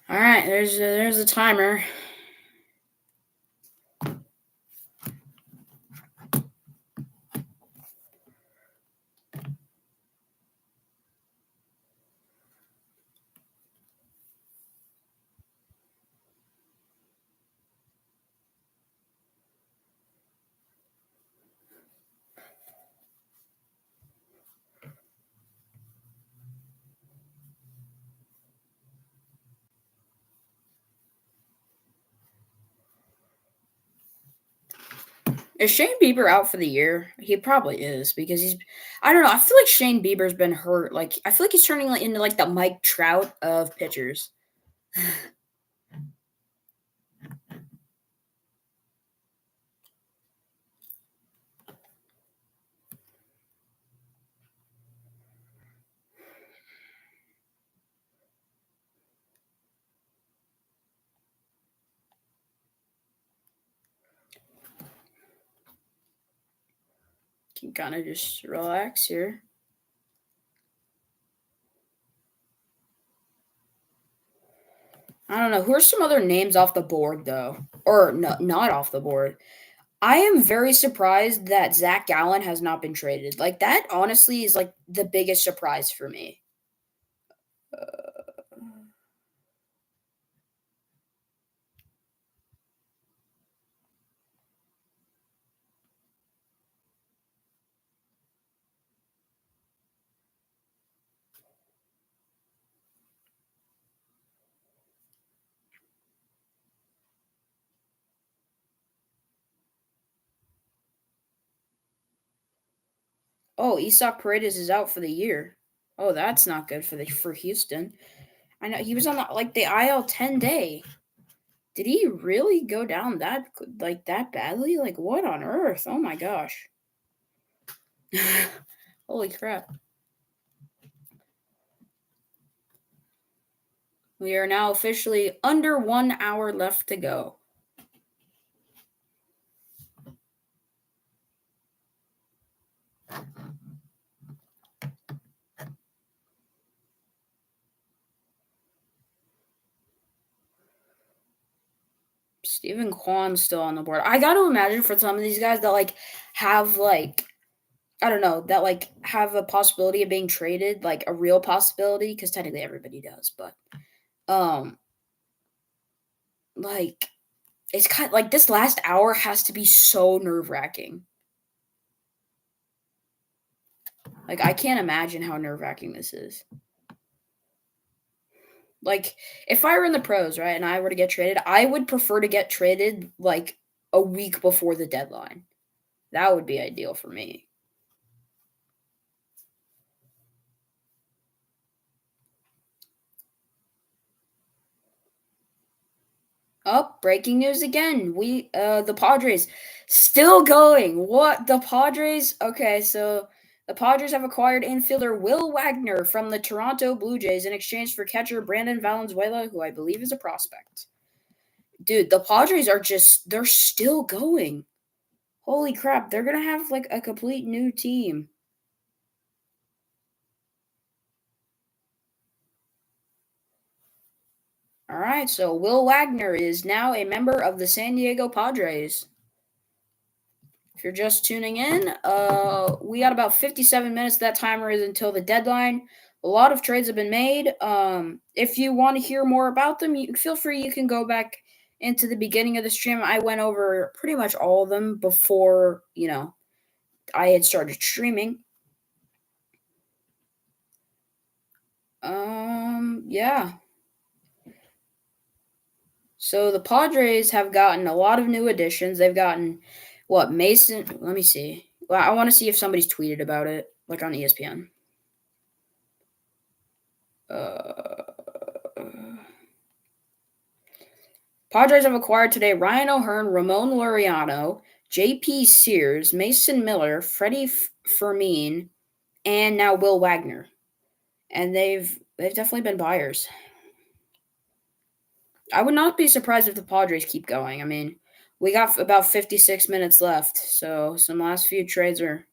all right, there's a timer. Is Shane Bieber out for the year? He probably is because he's. I don't know. I feel like Shane Bieber's been hurt. Like I feel like he's turning into like the Mike Trout of pitchers. Can kind of just relax here. I don't know. Who are some other names off the board though, or no, not off the board? I am very surprised that Zach Gallen has not been traded. Like that, honestly, is like the biggest surprise for me. Oh, Isak Paredes is out for the year. Oh, that's not good for Houston. I know he was on the IL 10-day. Did he really go down that badly? Like what on earth? Oh my gosh. Holy crap. We are now officially under 1 hour left to go. Stephen Kwan's still on the board. I got to imagine for some of these guys that have I don't know, that have a possibility of being traded, like a real possibility, because technically everybody does, but um like it's kind of like this last hour has to be so nerve-wracking. Like I can't imagine how nerve-wracking this is. Like if I were in the pros, right, and I were to get traded, I would prefer to get traded like a week before the deadline. That would be ideal for me. Oh, breaking news again. The Padres still going. What? The Padres? Okay, so the Padres have acquired infielder Will Wagner from the Toronto Blue Jays in exchange for catcher Brandon Valenzuela, who I believe is a prospect. Dude, the Padres they're still going. Holy crap, they're going to have like a complete new team. All right, so Will Wagner is now a member of the San Diego Padres. If you're just tuning in, we got about 57 minutes. That timer is until the deadline. A lot of trades have been made. If you want to hear more about them, feel free. You can go back into the beginning of the stream. I went over pretty much all of them before, I had started streaming. Yeah. So the Padres have gotten a lot of new additions. They've gotten Mason? Let me see. Well, I want to see if somebody's tweeted about it, like on ESPN. Padres have acquired today Ryan O'Hearn, Ramon Laureano, J.P. Sears, Mason Miller, Freddie Fermin, and now Will Wagner. And they've definitely been buyers. I would not be surprised if the Padres keep going. I mean, we got about 56 minutes left, so some last few trades are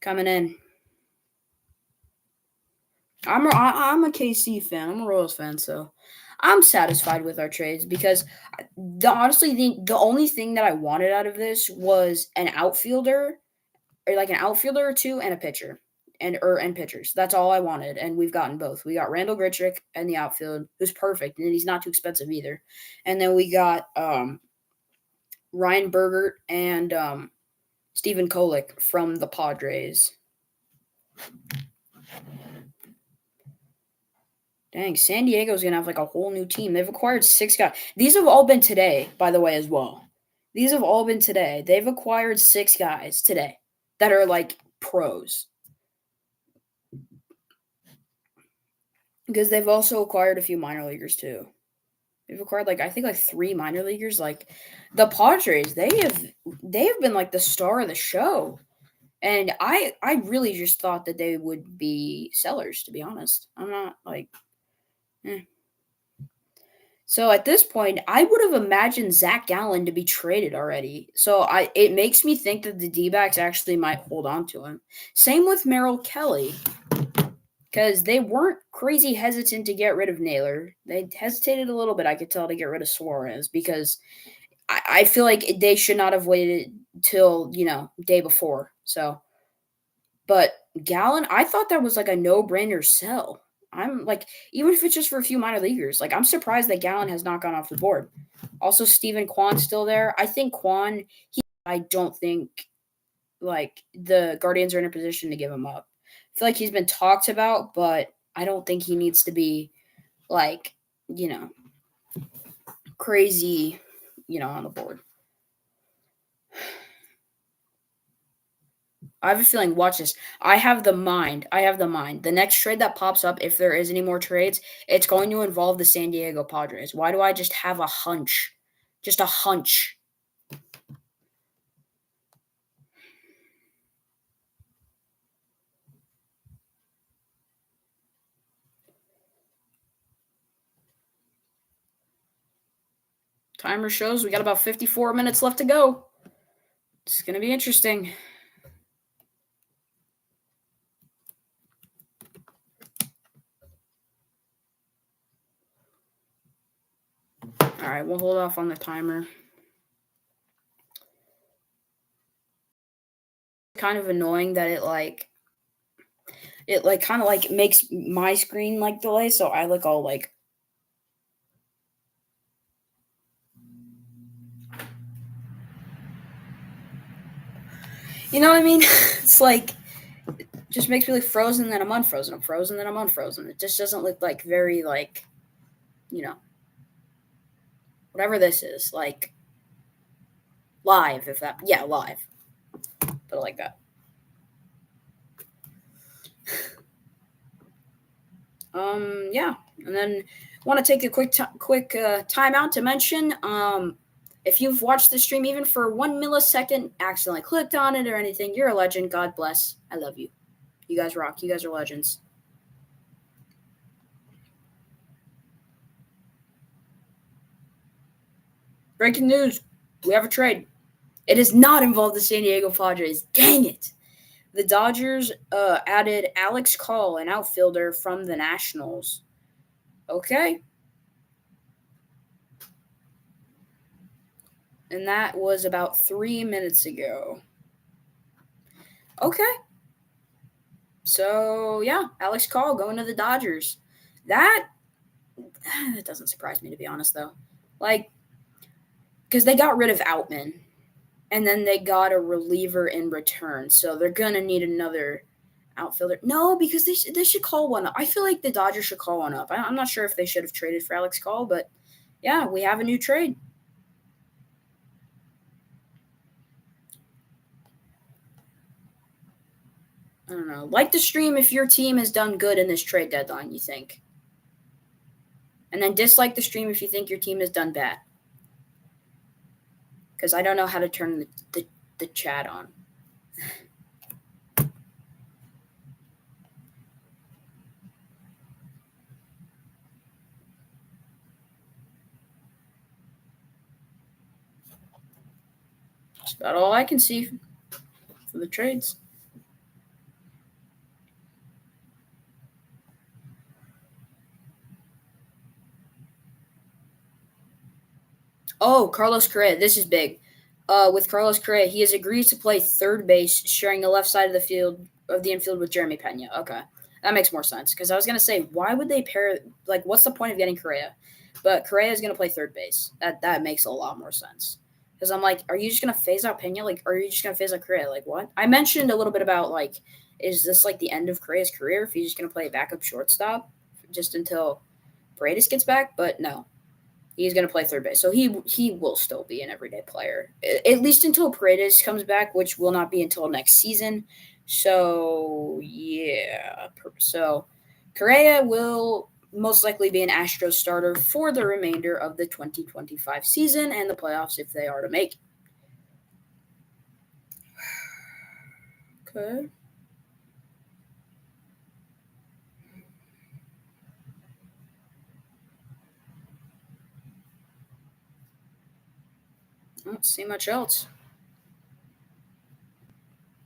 coming in. I'm a KC fan. I'm a Royals fan, so I'm satisfied with our trades because honestly, the only thing that I wanted out of this was an outfielder, or like an outfielder or two, and a pitcher, and pitchers. That's all I wanted, and we've gotten both. We got Randall Grichuk and the outfield, who's perfect, and he's not too expensive either. And then we got Ryan Bergert and Stephen Kolek from the Padres. Dang, San Diego's going to have like a whole new team. They've acquired 6 guys. These have all been today, by the way, as well. These have all been today. They've acquired 6 guys today that are like pros. Because they've also acquired a few minor leaguers too. They've acquired I think 3 minor leaguers. Like the Padres, they have been like the star of the show. And I really just thought that they would be sellers, to be honest. I'm not So at this point, I would have imagined Zach Gallen to be traded already. So it makes me think that the D-backs actually might hold on to him. Same with Merrill Kelly, because they weren't crazy hesitant to get rid of Naylor. They hesitated a little bit, I could tell, to get rid of Suarez, because I feel like they should not have waited till, day before. So, but Gallen, I thought that was like a no-brainer sell. I'm even if it's just for a few minor leaguers, I'm surprised that Gallen has not gone off the board. Also, Stephen Kwan's still there. I think Kwan, I don't think the Guardians are in a position to give him up. I feel like he's been talked about, but I don't think he needs to be crazy, on the board. I have a feeling. Watch this. I have the mind. I have the mind. The next trade that pops up, if there is any more trades, it's going to involve the San Diego Padres. Why do I just have a hunch? Just a hunch. Timer shows we got about 54 minutes left to go. It's going to be interesting. All right, we'll hold off on the timer. Kind of annoying that it kind of like makes my screen like delay, so I look all like you know what I mean? It's like it just makes me look frozen, then I'm unfrozen. I'm frozen, then I'm unfrozen. It just doesn't look like very like, you know, whatever this is, like live, if that yeah, live. But like that. Yeah. And then want to take a quick time out to mention if you've watched the stream even for 1 millisecond, accidentally clicked on it or anything, you're a legend. God bless. I love you. You guys rock. You guys are legends. Breaking news. We have a trade. It does not involve the San Diego Padres. Dang it. The Dodgers added Alex Call, an outfielder from the Nationals. Okay. And that was about 3 minutes ago. Okay. So, yeah, Alex Call going to the Dodgers. That doesn't surprise me, to be honest, though. Like, because they got rid of Outman, and then they got a reliever in return. So they're going to need another outfielder. No, because they should call one up. I feel like the Dodgers should call one up. I'm not sure if they should have traded for Alex Call, but yeah, we have a new trade. I don't know. Like the stream if your team has done good in this trade deadline, you think. And then dislike the stream if you think your team has done bad. Because I don't know how to turn the chat on. That's about all I can see for the trades. Oh, Carlos Correa. This is big. With Carlos Correa, he has agreed to play third base, sharing the left side of the infield with Jeremy Pena. Okay, that makes more sense. Because I was gonna say, why would they pair? Like, what's the point of getting Correa? But Correa is gonna play third base. That makes a lot more sense. Because I'm like, are you just gonna phase out Pena? Like, are you just gonna phase out Correa? Like, what? I mentioned a little bit about like, is this like the end of Correa's career if he's just gonna play backup shortstop just until Paredes gets back? But no, he's going to play third base. So he will still be an everyday player, at least until Paredes comes back, which will not be until next season. So, yeah. So, Correa will most likely be an Astros starter for the remainder of the 2025 season and the playoffs if they are to make. Okay. I don't see much else.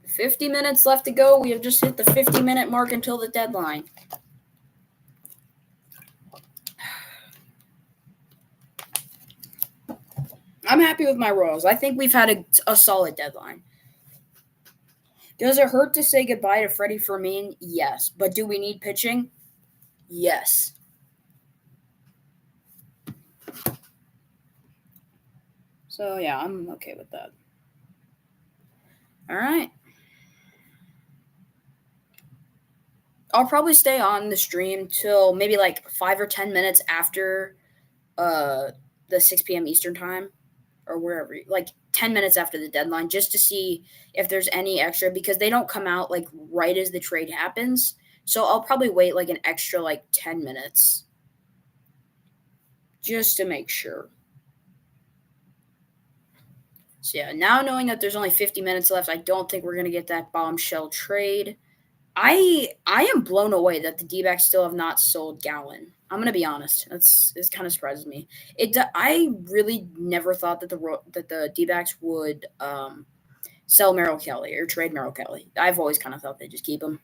50 minutes left to go. We have just hit the 50-minute mark until the deadline. I'm happy with my Royals. I think we've had a solid deadline. Does it hurt to say goodbye to Freddie Fermin? Yes. But do we need pitching? Yes. So, yeah, I'm okay with that. All right. I'll probably stay on the stream till maybe like 5 or 10 minutes after the 6 p.m. Eastern time. or wherever, like 10 minutes after the deadline, just to see if there's any extra because they don't come out like right as the trade happens. So I'll probably wait like an extra like 10 minutes just to make sure. So yeah, now knowing that there's only 50 minutes left, I don't think we're gonna get that bombshell trade. I am blown away that the D-backs still have not sold Gowan. I'm gonna be honest. It's kind of surprises me. I really never thought that the D-backs would sell Merrill Kelly or trade Merrill Kelly. I've always kind of thought they'd just keep him.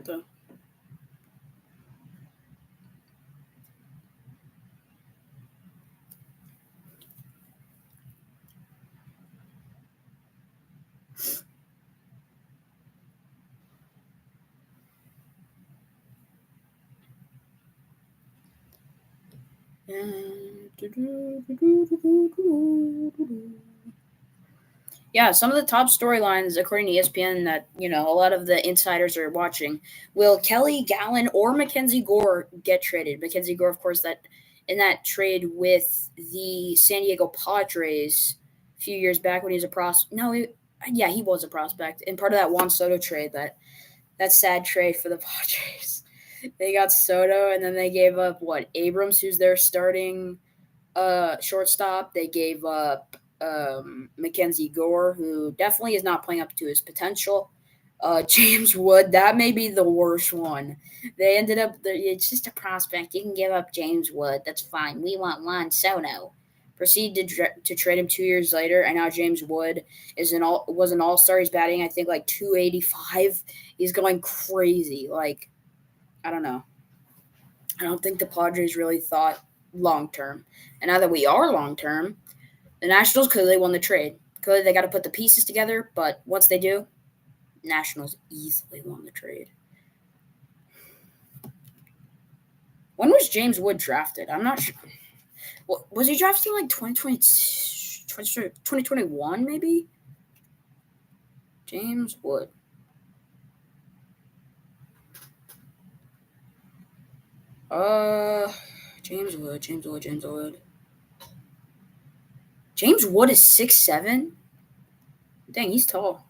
So, yeah, some of the top storylines, according to ESPN, that a lot of the insiders are watching. Will Kelly, Gallen, or Mackenzie Gore get traded? Mackenzie Gore, of course, that in that trade with the San Diego Padres a few years back when he was a prospect. No, yeah, he was a prospect, and part of that Juan Soto trade, that sad trade for the Padres. They got Soto, and then they gave up what Abrams, who's their starting shortstop. They gave up Mackenzie Gore, who definitely is not playing up to his potential. James Wood, that may be the worst one. They ended up, it's just a prospect. You can give up James Wood. That's fine. We want Juan Soto. Proceed to trade him 2 years later, and now James Wood was an all star. He's batting, I think, like 285. He's going crazy. Like, I don't know. I don't think the Padres really thought long term. And now that we are long term, the Nationals clearly won the trade. Clearly, they got to put the pieces together, but once they do, Nationals easily won the trade. When was James Wood drafted? I'm not sure. Was he drafted like 2021 maybe? James Wood. James Wood. James Wood is 6'7". Dang, he's tall.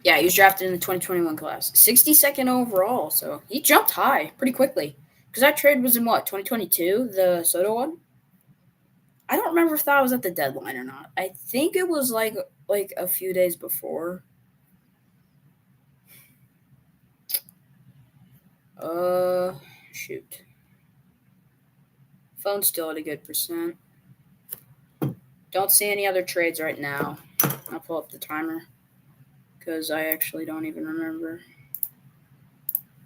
Yeah, he was drafted in the 2021 class. 62nd overall, so he jumped high pretty quickly. Because that trade was in what, 2022, the Soto one? I don't remember if that was at the deadline or not. I think it was like a few days before. Shoot. Phone's still at a good percent. Don't see any other trades right now. I'll pull up the timer because I actually don't even remember.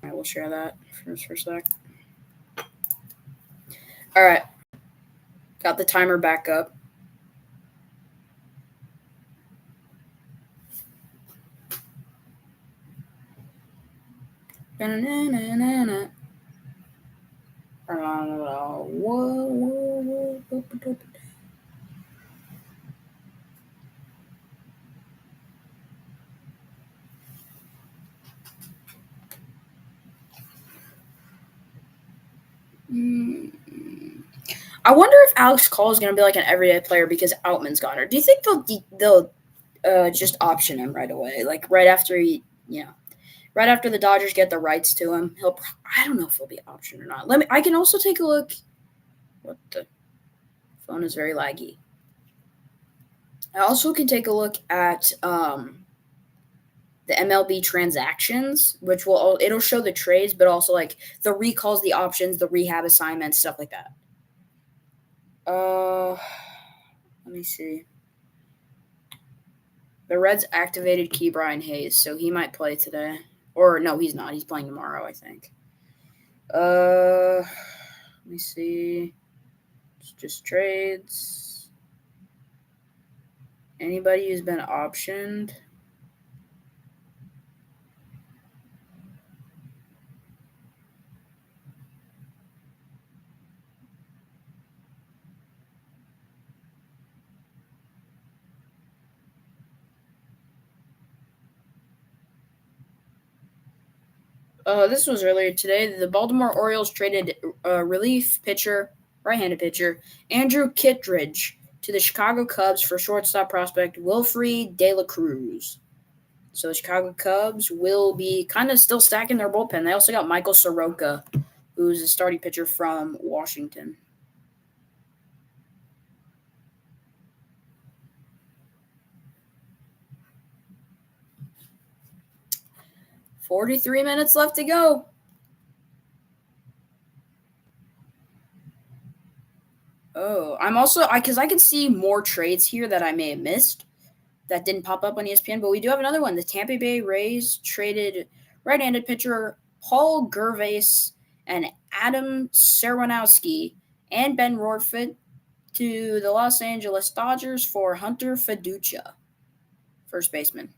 I will share that for a sec. All right. Got the timer back up. Whoa. I wonder if Alex Call is going to be like an everyday player because Outman's gone. Or do you think they'll just option him right away, like right after right after the Dodgers get the rights to him? I don't know if he'll be optioned or not. I can also take a look. What the phone is very laggy. I also can take a look at the MLB transactions, which it'll show the trades, but also like the recalls, the options, the rehab assignments, stuff like that. Let me see. The Reds activated Ke'Bryan Hayes, so he might play today. Or no, he's not. He's playing tomorrow, I think. Let me see. It's just trades. Anybody who's been optioned. This was earlier today. The Baltimore Orioles traded relief pitcher, right-handed pitcher Andrew Kittredge to the Chicago Cubs for shortstop prospect Wilfred De La Cruz. So the Chicago Cubs will be kind of still stacking their bullpen. They also got Michael Soroka, who's a starting pitcher from Washington. $43 left to go. Oh, I'm also because I can see more trades here that I may have missed that didn't pop up on ESPN, but we do have another one. The Tampa Bay Rays traded right-handed pitcher Paul Gervais and Adam Serwanowski and Ben Rortvedt to the Los Angeles Dodgers for Hunter Fiducia, first baseman.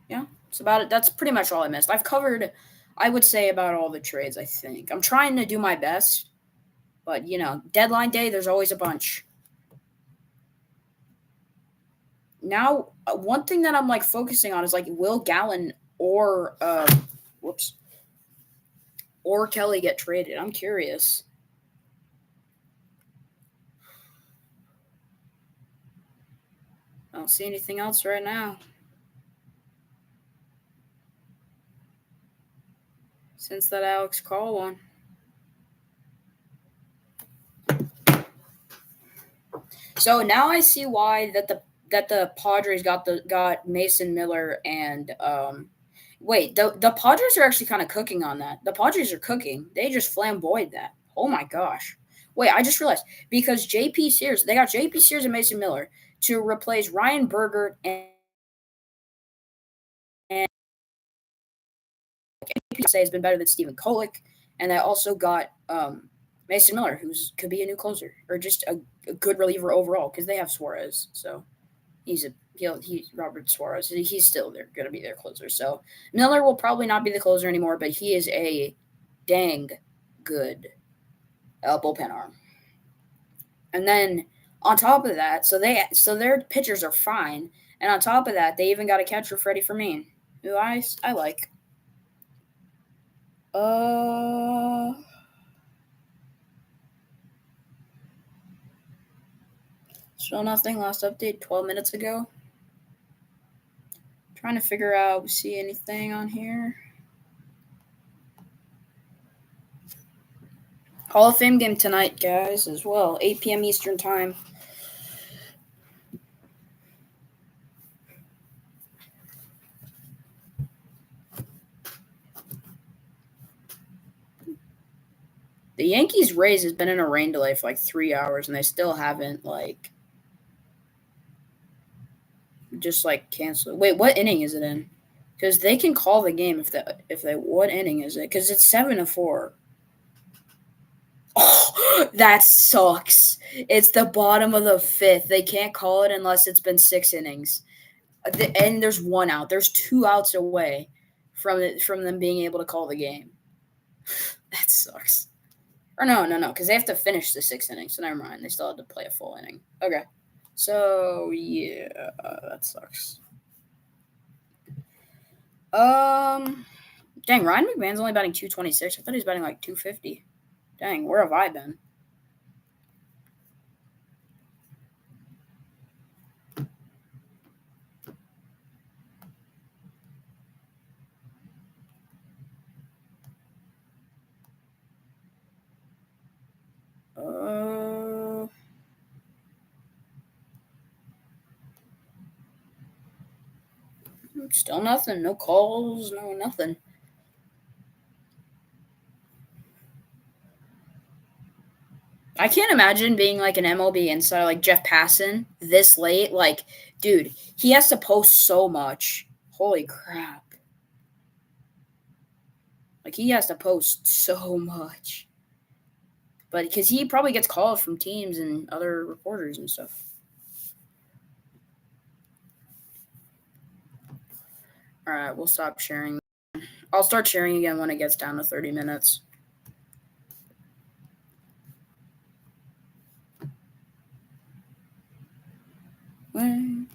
Yeah, it's about it. That's pretty much all I missed. I've covered, I would say, about all the trades, I think. I'm trying to do my best, but, deadline day, there's always a bunch. Now, one thing that I'm, focusing on is, will Gallen or, or Kelly get traded? I'm curious. I don't see anything else right now. Since that Alex Call one. So now I see why that the Padres got Mason Miller and wait, the Padres are actually kind of cooking on that. The Padres are cooking. They just flamboyed that. Oh my gosh. Wait, I just realized because J.P. Sears, they got J.P. Sears and Mason Miller to replace Ryan Bergert and say has been better than Stephen Kolek, and they also got Mason Miller, could be a new closer or just a good reliever overall because they have Suarez. So he's Robert Suarez. He's still going to be their closer. So Miller will probably not be the closer anymore, but he is a dang good bullpen arm. And then on top of that, so their pitchers are fine, and on top of that, they even got a catcher, Freddie Fermin, who I like. Still nothing. Last update 12 minutes ago. Trying to figure out, see anything on here. Hall of Fame game tonight, guys, as well. 8 p.m. Eastern time. The Yankees Rays has been in a rain delay for 3 hours, and they still haven't just canceled. Wait, what inning is it in? Because they can call the game if they. What inning is it? Because it's 7-4. Oh, that sucks. It's the bottom of the fifth. They can't call it unless it's been 6 innings. And there's 1 out. There's 2 outs away from them being able to call the game. That sucks. Or no, because they have to finish the 6th inning. So never mind. They still have to play a full inning. Okay. So yeah, that sucks. Dang, Ryan McMahon's only batting 226. I thought he was batting 250. Dang, where have I been? Still nothing. No calls. No nothing. I can't imagine being an MLB insider like Jeff Passan this late. Dude, he has to post so much. Holy crap. Like, he has to post so much. But because he probably gets calls from teams and other reporters and stuff. All right, we'll stop sharing. I'll start sharing again when it gets down to 30 minutes. I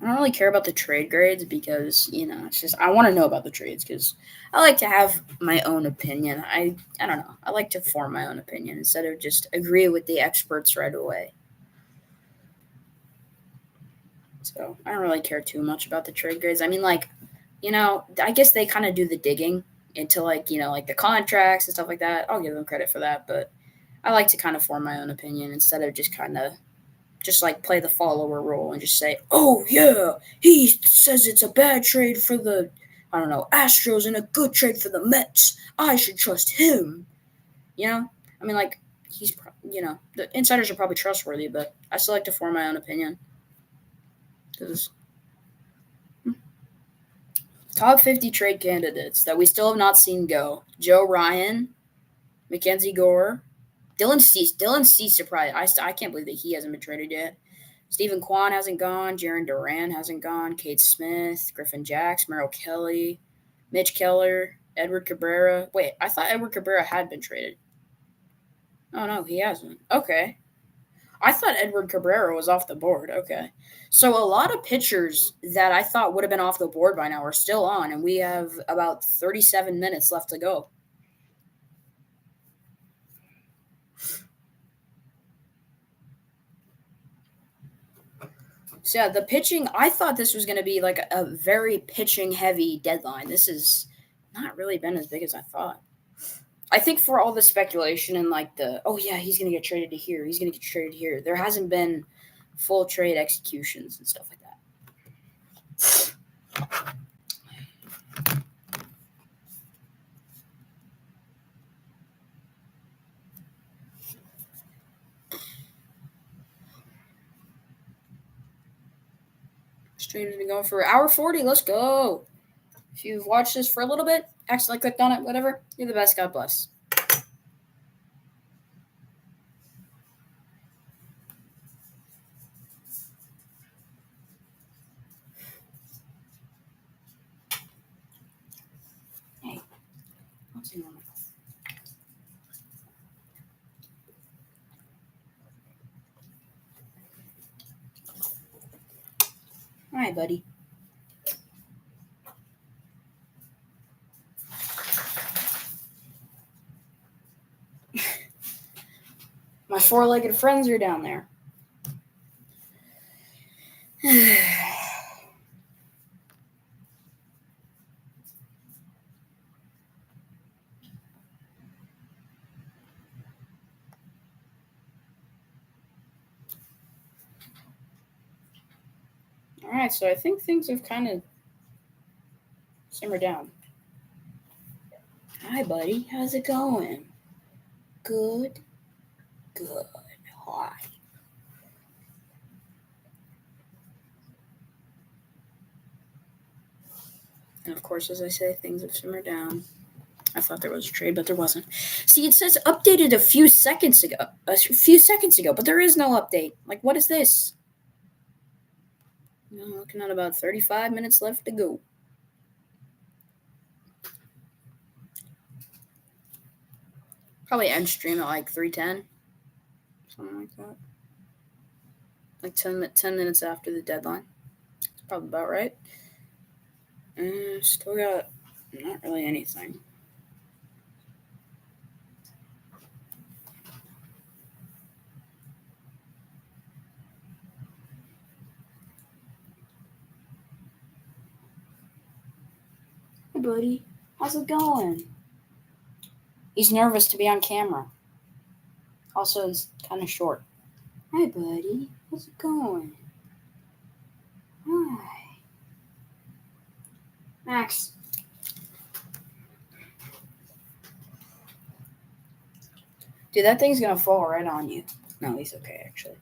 don't really care about the trade grades because, it's just I want to know about the trades because I like to have my own opinion. I don't know. I like to form my own opinion instead of just agree with the experts right away. So I don't really care too much about the trade grades. I mean, like, I guess they kind of do the digging into like, like the contracts and stuff like that. I'll give them credit for that, but I like to kind of form my own opinion instead of just kind of just like play the follower role and just say, "Oh yeah, he says it's a bad trade for the, I don't know, Astros and a good trade for the Mets. I should trust him." I mean, like the insiders are probably trustworthy, but I still like to form my own opinion. Because top 50 trade candidates that we still have not seen go: Joe Ryan, Mackenzie Gore, Dylan Cease. Dylan Cease surprised. I can't believe that he hasn't been traded yet. Stephen Kwan hasn't gone. Jaron Duran hasn't gone. Kate Smith, Griffin Jacks, Merrill Kelly, Mitch Keller, Edward Cabrera. Wait, I thought Edward Cabrera had been traded. Oh, no, he hasn't. Okay. I thought Edward Cabrera was off the board. Okay. So a lot of pitchers that I thought would have been off the board by now are still on, and we have about 37 minutes left to go. So yeah, the pitching, I thought this was going to be like a very pitching heavy deadline. This has not really been as big as I thought. I think for all the speculation and like oh yeah, he's going to get traded to here, he's going to get traded here, there hasn't been full trade executions and stuff like that. Stream's been going for hour 40. Let's go. If you've watched this for a little bit, accidentally clicked on it, whatever, you're the best. God bless. Hey, what's going on? Hi, buddy. My four-legged friends are down there. All right, so I think things have kind of simmered down. Hi, buddy. How's it going? Good. Good. Hi. And of course, as I say, things have simmered down. I thought there was a trade, but there wasn't. See, it says updated a few seconds ago, but there is no update. Like, what is this? I'm looking at about 35 minutes left to go. Probably end stream at like 3:10, something like that. Like 10 minutes after the deadline. It's probably about right. And still got not really anything. Hey, buddy. How's it going? He's nervous to be on camera. Also, he's kind of short. Hi, buddy. How's it going? Hi. Max. Dude, that thing's gonna fall right on you. No, he's okay, actually.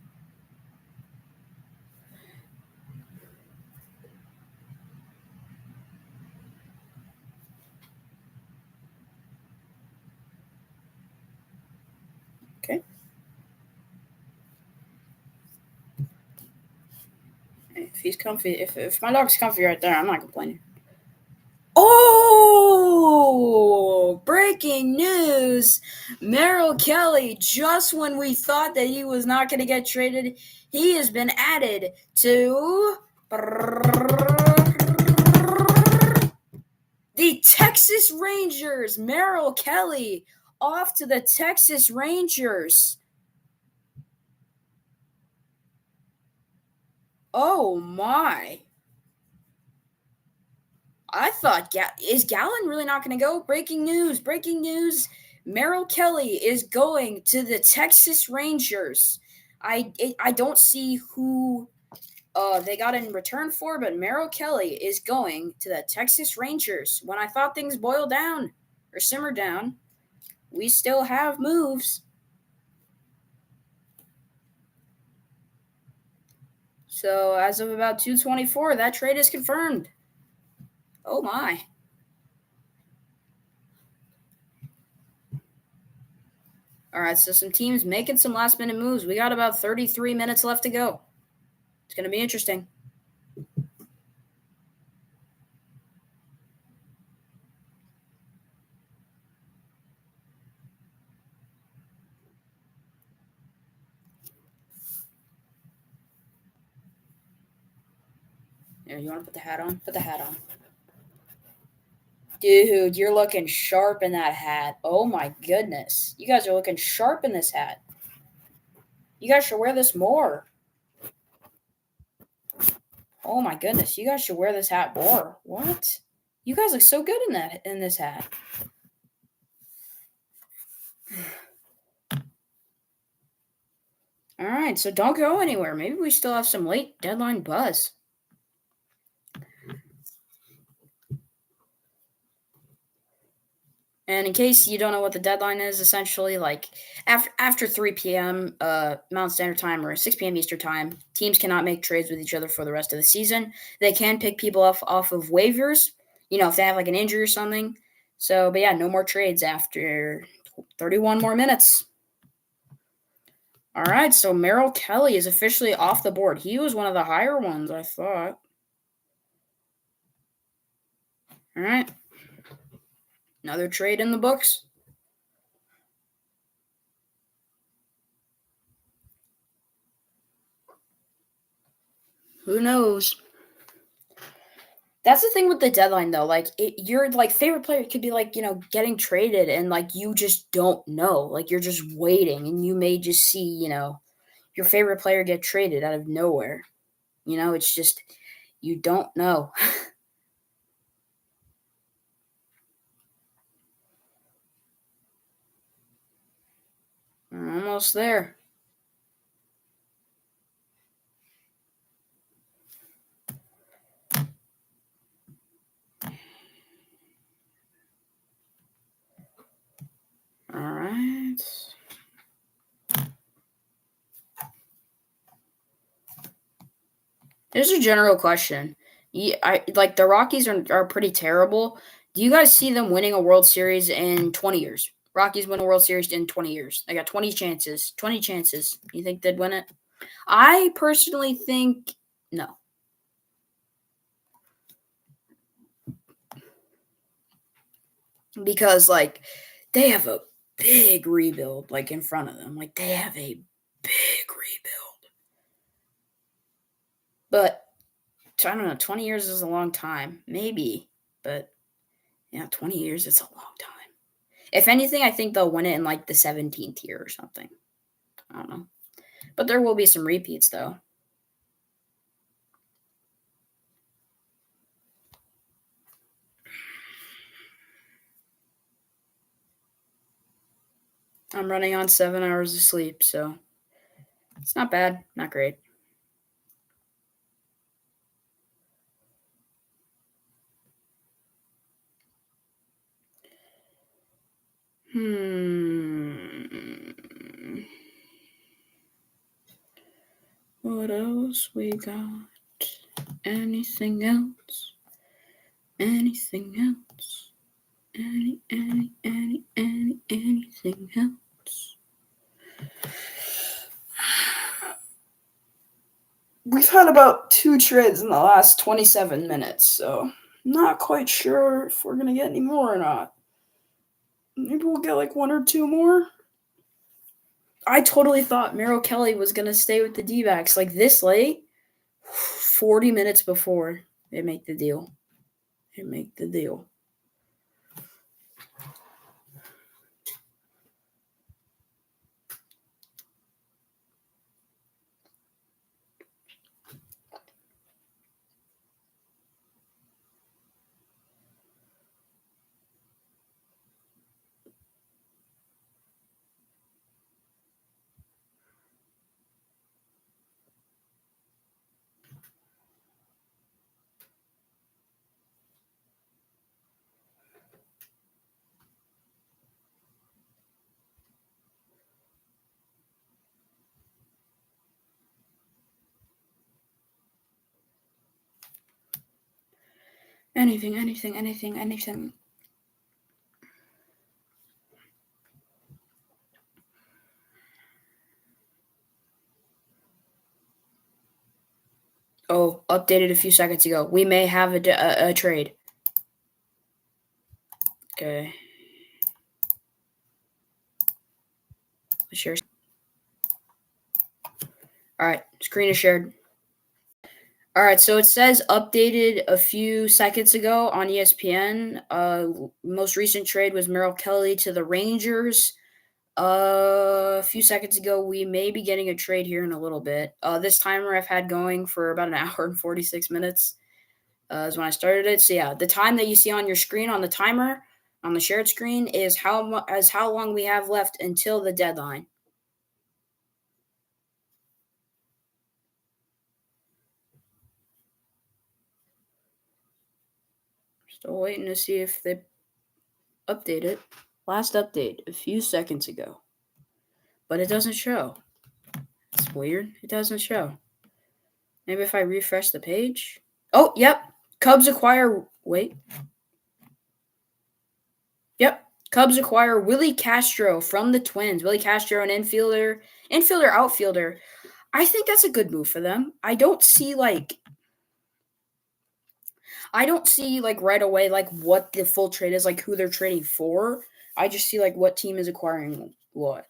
he's comfy, if my dog's comfy right there, I'm not complaining. Oh, breaking news. Merrill Kelly, just when we thought that he was not going to get traded, he has been added to the Texas Rangers. Merrill Kelly off to the Texas Rangers. Oh my. I thought, is Gallen really not going to go? Breaking news. Merrill Kelly is going to the Texas Rangers. I don't see who they got in return for, but Merrill Kelly is going to the Texas Rangers. When I thought things boiled down or simmered down, we still have moves. So as of about 2:24, that trade is confirmed. Oh my. All right, so some teams making some last-minute moves. We got about 33 minutes left to go. It's going to be interesting. Here, you want to put the hat on? Put the hat on. Dude, you're looking sharp in that hat. Oh my goodness. You guys are looking sharp in this hat. You guys should wear this more. Oh my goodness. You guys should wear this hat more. What? You guys look so good in this hat. All right, so don't go anywhere. Maybe we still have some late deadline buzz. And in case you don't know what the deadline is, essentially, like after 3 p.m. Mountain Standard Time or 6 p.m. Eastern Time, teams cannot make trades with each other for the rest of the season. They can pick people off of waivers, if they have like an injury or something. So, but yeah, no more trades after 31 more minutes. All right, so Merrill Kelly is officially off the board. He was one of the higher ones, I thought. All right. Another trade in the books. Who knows? That's the thing with the deadline, though. Like, your like favorite player could be like getting traded, and like you just don't know. Like you're just waiting, and you may just see your favorite player get traded out of nowhere. It's just you don't know. We're almost there. All right. Here's a general question. I like the Rockies are pretty terrible. Do you guys see them winning a World Series in 20 years? Rockies win a World Series in 20 years. They got 20 chances. 20 chances. You think they'd win it? I personally think no. Because like they have a big rebuild like in front of them. Like they have a big rebuild. But I don't know, 20 years is a long time. Maybe, but 20 years it's a long time. If anything, I think they'll win it in like the 17th year or something. I don't know. But there will be some repeats though. I'm running on 7 hours of sleep, so it's not bad, not great. What else we got? Anything else? Anything else? Anything else? we've had about 2 trades in the last 27 minutes, so not quite sure if we're gonna get any more or not. Maybe we'll get like 1 or 2 more. I totally thought Merrill Kelly was gonna stay with the D-backs like this late. 40 minutes before they make the deal. They make the deal. Anything. Oh, updated a few seconds ago. We may have a trade. Okay. Share. All right, screen is shared. All right, so it says updated a few seconds ago on ESPN. Most recent trade was Merrill Kelly to the Rangers. A few seconds ago, we may be getting a trade here in a little bit. This timer I've had going for about an hour and 46 minutes is when I started it. So yeah, the time that you see on your screen on the timer on the shared screen is how long we have left until the deadline. Still waiting to see if they update it. Last update a few seconds ago, but it doesn't show. It's weird. It doesn't show. Maybe if I refresh the page. Oh, yep. Cubs acquire. Wait. Yep. Cubs acquire Willie Castro from the Twins. Willie Castro, an infielder, outfielder. I think that's a good move for them. I don't see like right away like what the full trade is, like who they're trading for. I just see like what team is acquiring what.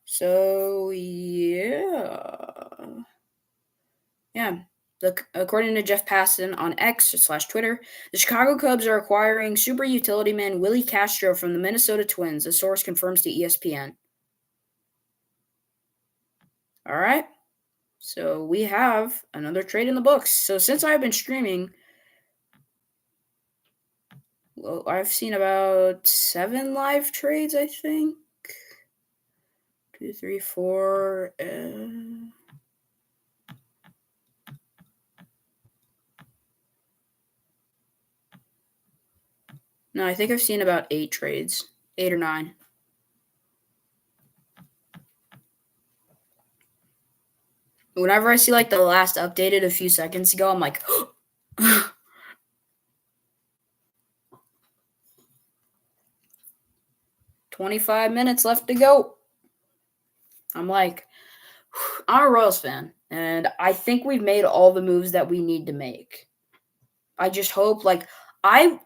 So yeah. According to Jeff Passan on X/Twitter, the Chicago Cubs are acquiring super utility man Willie Castro from the Minnesota Twins. A source confirms to ESPN. All right. So we have another trade in the books. So since I've been streaming, well, I've seen about 7 live trades, I think. 2, 3, 4. No, I think I've seen about 8 trades. 8 or 9. Whenever I see like the last updated a few seconds ago, I'm like, 25 minutes left to go. I'm like, I'm a Royals fan, and I think we've made all the moves that we need to make. I just hope, like, I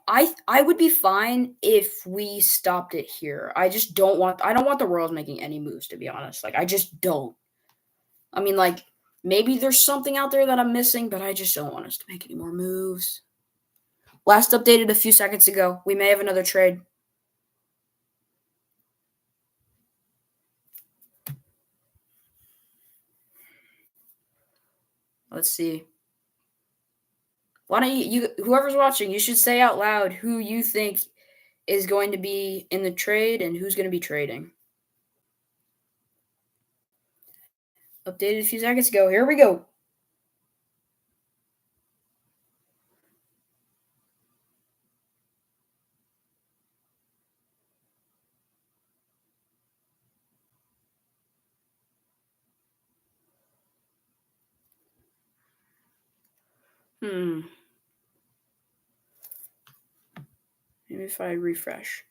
would be fine if we stopped it here. I don't want the Royals making any moves, to be honest. Like, I just don't. I mean, like, maybe there's something out there that I'm missing, but I just don't want us to make any more moves. Last updated a few seconds ago. We may have another trade. Let's see. Why don't you whoever's watching, you should say out loud who you think is going to be in the trade and who's going to be trading. Updated a few seconds ago. Here we go. Maybe if I refresh.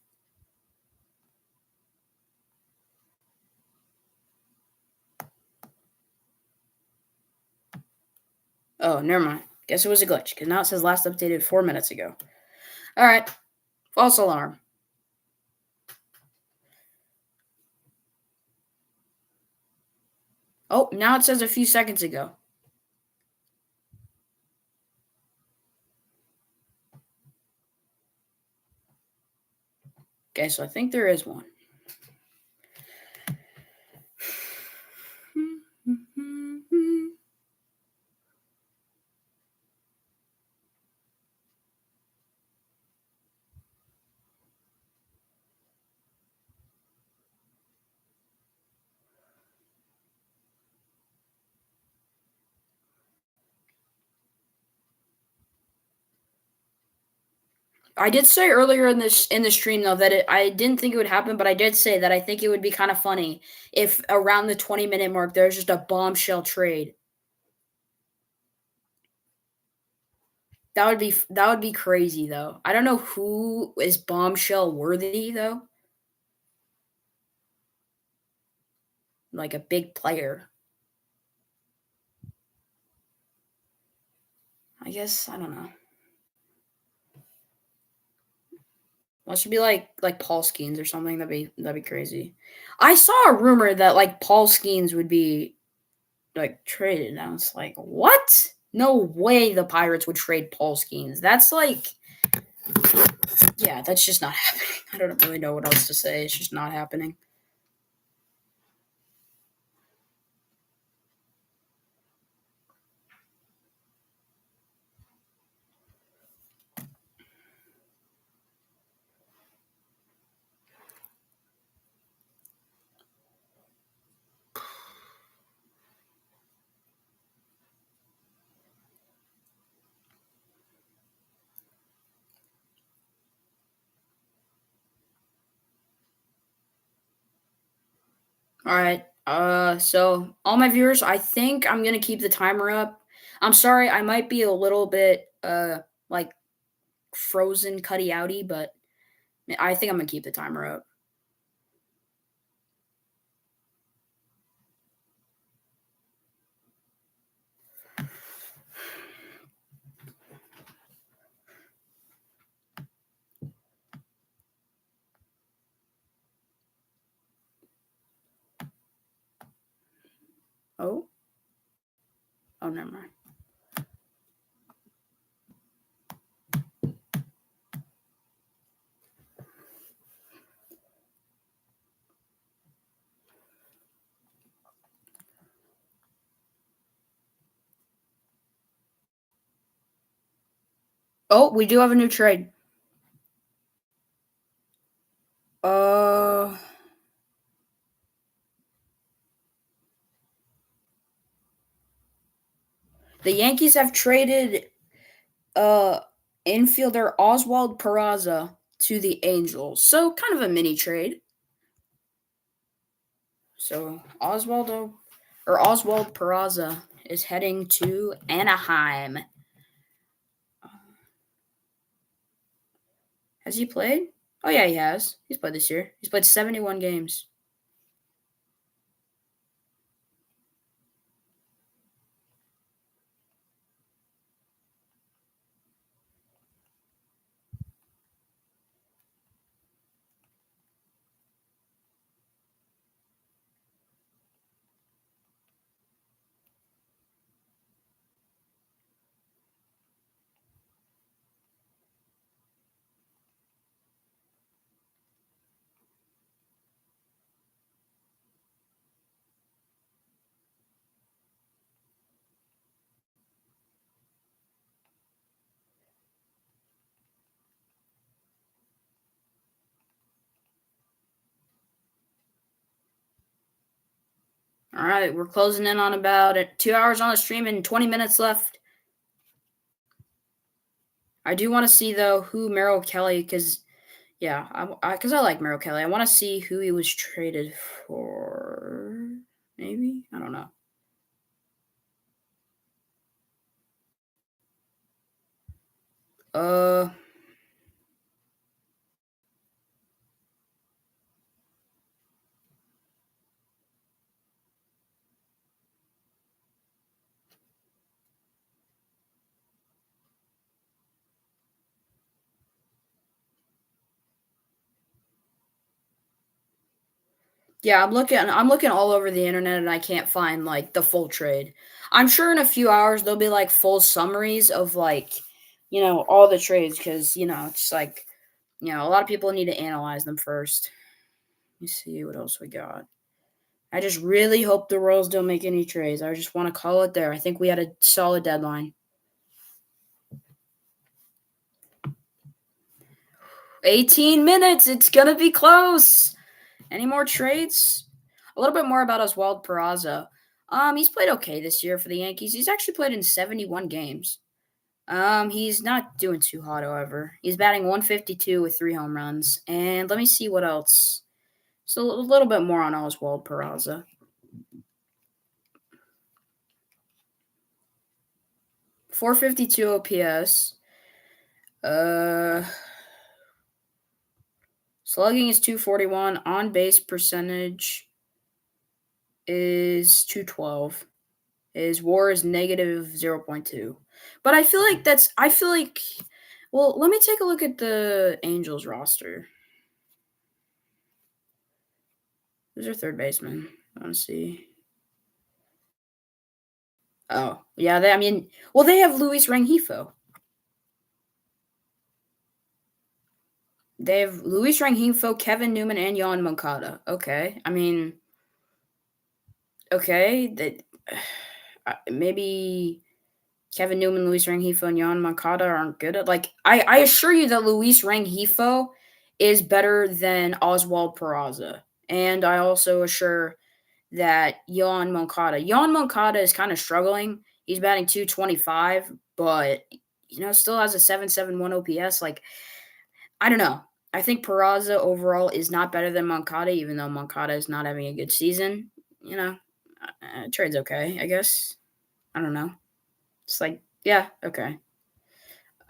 Oh, never mind. Guess it was a glitch because now it says last updated 4 minutes ago. All right, false alarm. Oh, now it says a few seconds ago. Okay, so I think there is one. I did say earlier in the stream though that I didn't think it would happen, but I did say that I think it would be kind of funny if around the 20-minute mark there's just a bombshell trade. That would be crazy though. I don't know who is bombshell worthy though. Like a big player. I guess I don't know. Well, it should be like Paul Skeens or something. That'd be crazy. I saw a rumor that like Paul Skeens would be like traded, and I was like, what? No way the Pirates would trade Paul Skeens. That's like, yeah, that's just not happening. I don't really know what else to say. It's just not happening. All right. So all my viewers, I think I'm gonna keep the timer up. I'm sorry, I might be a little bit like frozen, cutty outy, but I think I'm gonna keep the timer up. Oh, oh, never mind. Oh, we do have a new trade. Uh, the Yankees have traded uh infielder Oswald Peraza to the Angels. So kind of a mini trade. So Oswald Peraza is heading to Anaheim. Has he played? Oh yeah, he has. He's played this year. He's played 71 games. All right, we're closing in on about 2 hours on the stream and 20 minutes left. I do want to see though who Merrill Kelly, because yeah, because I like Merrill Kelly. I want to see who he was traded for. Maybe I don't know. Uh, Yeah, I'm looking all over the internet and I can't find like the full trade. I'm sure in a few hours there'll be like full summaries of like, all the trades because, it's like, a lot of people need to analyze them first. Let me see what else we got. I just really hope the Royals don't make any trades. I just want to call it there. I think we had a solid deadline. 18 minutes. It's going to be close. Any more trades? A little bit more about Oswald Peraza. He's played okay this year for the Yankees. He's actually played in 71 games. He's not doing too hot, however. He's batting 152 with 3 home runs. And let me see what else. So a little bit more on Oswald Peraza. 452 OPS. Uh, Slugging is 241. On base percentage is 212. His WAR is negative 0.2. But well, let me take a look at the Angels roster. Who's their third baseman? I want to see. Oh, yeah. They have Luis Rengifo. They have Luis Rengifo, Kevin Newman, and Yohan Moncada. Okay. Okay. Maybe Kevin Newman, Luis Rengifo, and Yohan Moncada aren't good at I assure you that Luis Rengifo is better than Oswald Peraza. And I also assure that Yohan Moncada is kind of struggling. He's batting 225, but still has a 771 OPS. Like, I don't know. I think Peraza overall is not better than Moncada, even though Moncada is not having a good season. Trade's okay, I guess. I don't know. It's like, yeah, okay.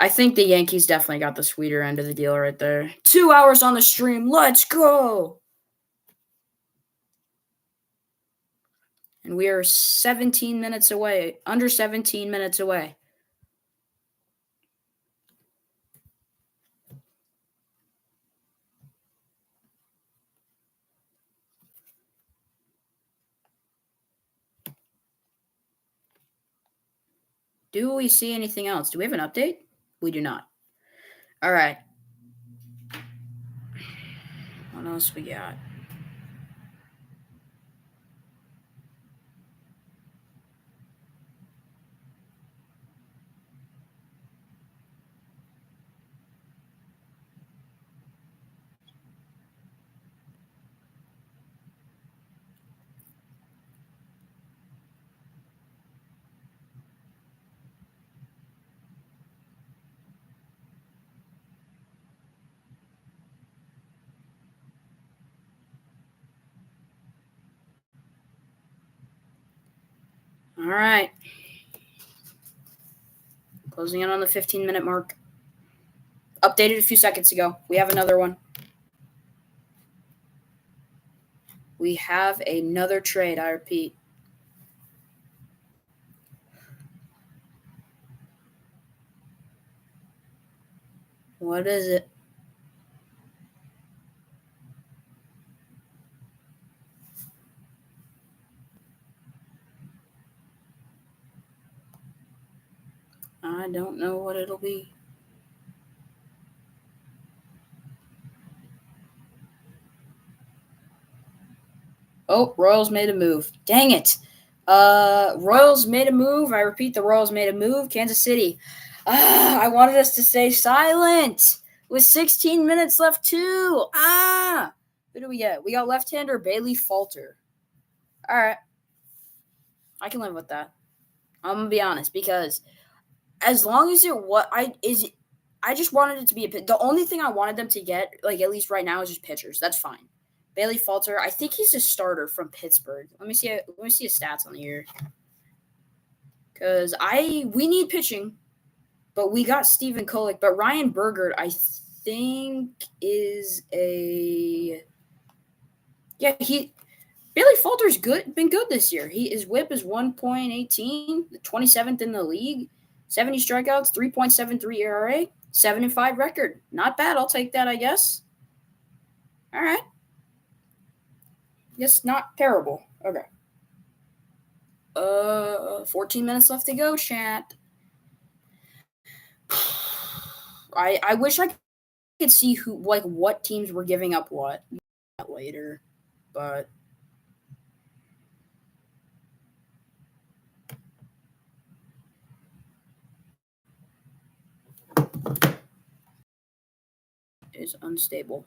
I think the Yankees definitely got the sweeter end of the deal right there. 2 hours on the stream. Let's go. And we are 17 minutes away, under 17 minutes away. Do we see anything else? Do we have an update? We do not. All right. What else we got? All right. Closing in on the 15-minute mark. Updated a few seconds ago. We have another one. We have another trade, I repeat. What is it? I don't know what it'll be. Oh, Royals made a move. Dang it. Royals made a move. I repeat, the Royals made a move. Kansas City. I wanted us to stay silent. With 16 minutes left, too. Who do we get? We got left-hander Bailey Falter. All right. I can live with that. I'm going to be honest because as long as I just wanted it to be the only thing I wanted them to get, like at least right now, is just pitchers. That's fine. Bailey Falter, I think he's a starter from Pittsburgh. Let me see his stats on the year. Because we need pitching, but we got Steven Kolick. But Ryan Bergert, I think, is a Bailey Falter's been good this year. His WHIP is 1.18, 27th in the league, 70 strikeouts, 3.73 ERA, 7-5 record. Not bad. I'll take that, I guess. All right. Yes, not terrible. Okay. 14 minutes left to go, chat. I wish I could see who like what teams were giving up what later, but is unstable.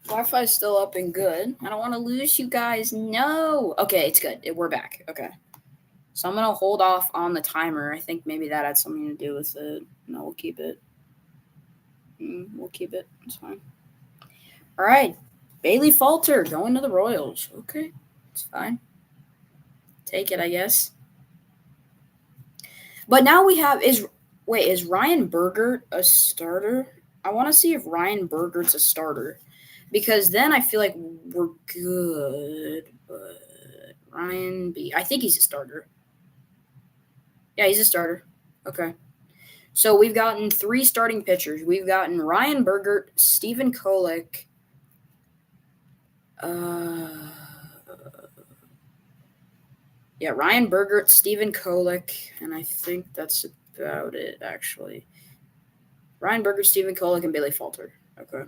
Wi-Fi is still up and good. I don't want to lose you guys. No. Okay, it's good. We're back. Okay. So I'm gonna hold off on the timer. I think maybe that had something to do with it. No, we'll keep it. We'll keep it. It's fine. All right. Bailey Falter going to the Royals. Okay, it's fine. Take it, I guess. But now we have is Ryan Bergert a starter? I want to see if Ryan Bergert's a starter because then I feel like we're good. But Ryan B, I think he's a starter. Yeah, he's a starter. Okay. So we've gotten 3 starting pitchers. We've gotten Ryan Bergert, Stephen Kolek. Uh, yeah, Ryan Bergert, Stephen Kolek, and I think that's about it, actually. Ryan Bergert, Stephen Kolek, and Bailey Falter. Okay.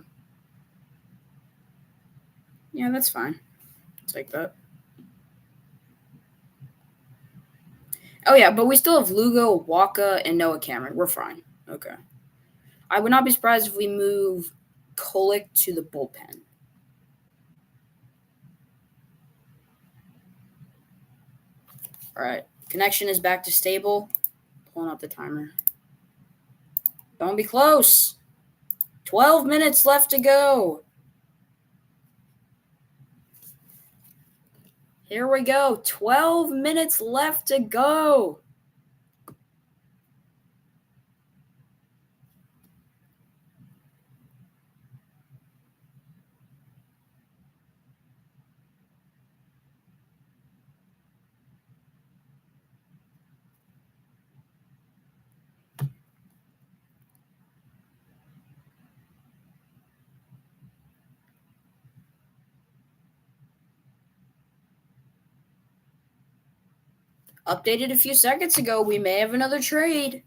Yeah, that's fine. I'll take that. Oh, yeah, but we still have Lugo, Waka, and Noah Cameron. We're fine. Okay. I would not be surprised if we move Kolek to the bullpen. All right. Connection is back to stable. Pulling up the timer. Don't be close. 12 minutes left to go. Here we go. 12 minutes left to go. Updated a few seconds ago. We may have another trade.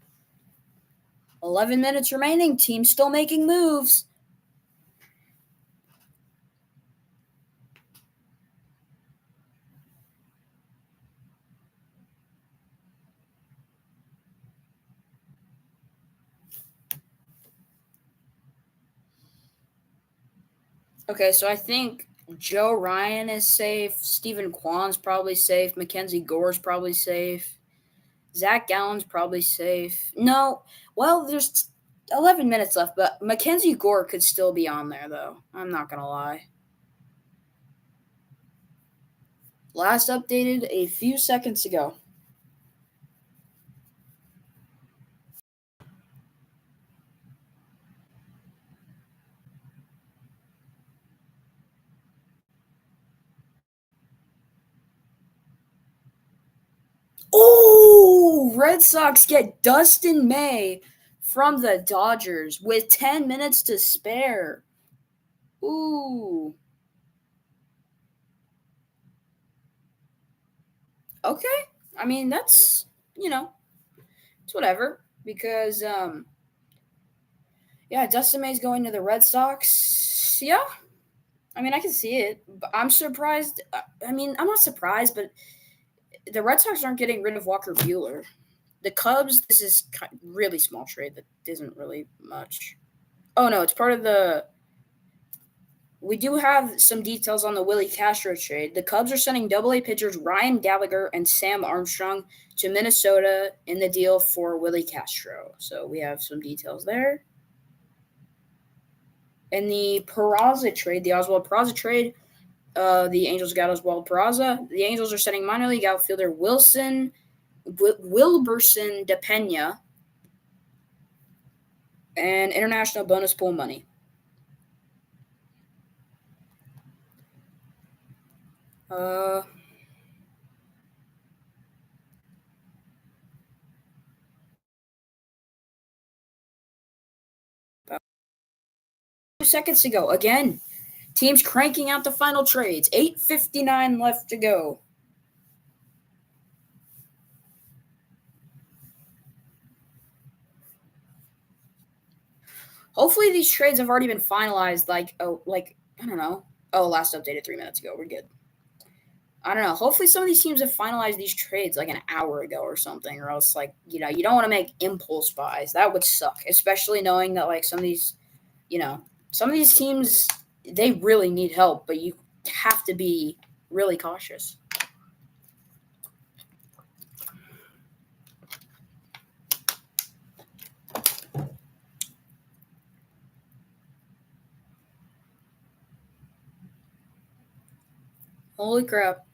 11 minutes remaining. Team still making moves. Okay, so I think Joe Ryan is safe. Stephen Kwan's probably safe. Mackenzie Gore's probably safe. Zach Gallen's probably safe. No, well, there's 11 minutes left, but Mackenzie Gore could still be on there, though. I'm not going to lie. Last updated a few seconds ago. Oh, Red Sox get Dustin May from the Dodgers with 10 minutes to spare. Ooh. Okay. I mean, that's, it's whatever because yeah, Dustin May's going to the Red Sox. Yeah. I mean, I can see it, but I'm surprised. I mean, I'm not surprised, but the Red Sox aren't getting rid of Walker Bueller. The Cubs, this is really small trade that isn't really much. Oh no, it's part of the. We do have some details on the Willie Castro trade. The Cubs are sending Double A pitchers Ryan Gallagher and Sam Armstrong to Minnesota in the deal for Willie Castro. So we have some details there. In the Peraza trade, the Oswald Peraza trade, the Angels got Oswald Peraza. The Angels are sending minor league outfielder Wilberson DePena and international bonus pool money. Uh, seconds ago. Again, teams cranking out the final trades. 8:59 left to go. Hopefully these trades have already been finalized. I don't know. Oh, last updated 3 minutes ago. We're good. I don't know. Hopefully some of these teams have finalized these trades like an hour ago or something, or else you don't want to make impulse buys. That would suck, especially knowing that some of these, some of these teams they really need help, but you have to be really cautious. Holy crap.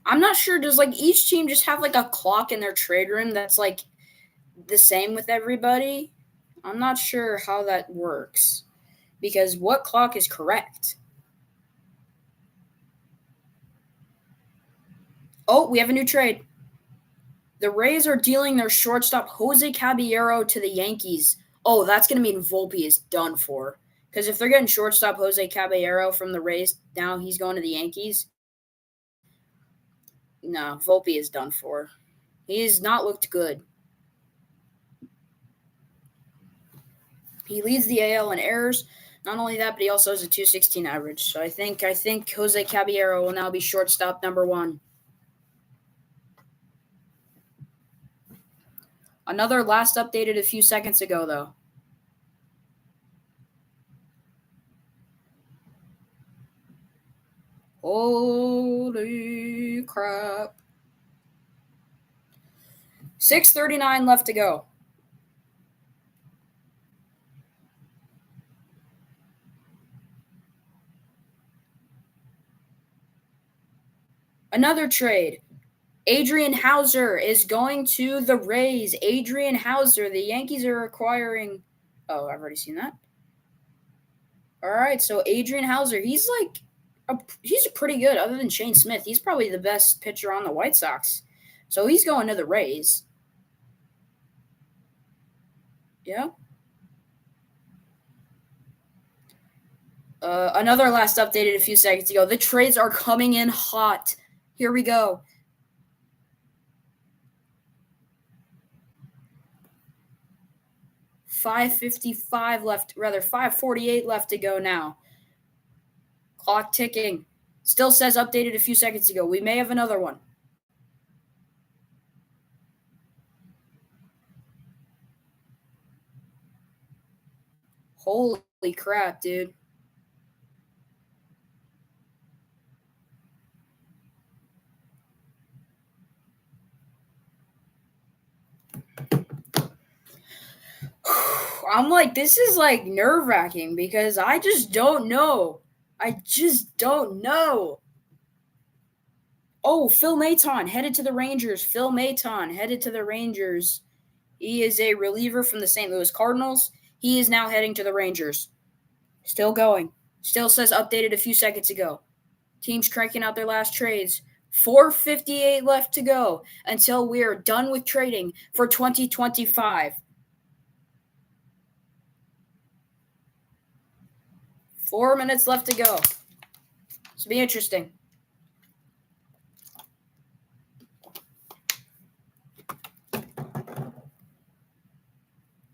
I'm not sure. Does each team just have a clock in their trade room that's the same with everybody? I'm not sure how that works because what clock is correct? Oh, we have a new trade. The Rays are dealing their shortstop Jose Caballero to the Yankees. Oh, that's going to mean Volpe is done for. Because if they're getting shortstop Jose Caballero from the Rays, now he's going to the Yankees. No, Volpe is done for. He has not looked good. He leads the AL in errors. Not only that, but he also has a 216 average. So I think Jose Caballero will now be shortstop number one. Another last updated a few seconds ago, though. Holy crap. 6:39 left to go. Another trade. Adrian Hauser is going to the Rays. Adrian Hauser. The Yankees are acquiring. Oh, I've already seen that. All right, so Adrian Hauser, he's he's pretty good. Other than Shane Smith, he's probably the best pitcher on the White Sox. So he's going to the Rays. Yeah. Another last updated a few seconds ago. The trades are coming in hot. Here we go. $5:48 left to go now. Clock ticking. Still says updated a few seconds ago. We may have another one. Holy crap, dude. I'm this is nerve wracking because I just don't know. I just don't know. Oh, Phil Maton headed to the Rangers. Phil Maton headed to the Rangers. He is a reliever from the St. Louis Cardinals. He is now heading to the Rangers. Still going. Still says updated a few seconds ago. Teams cranking out their last trades. 4:58 left to go until we are done with trading for 2025. 4 minutes left to go. This will be interesting.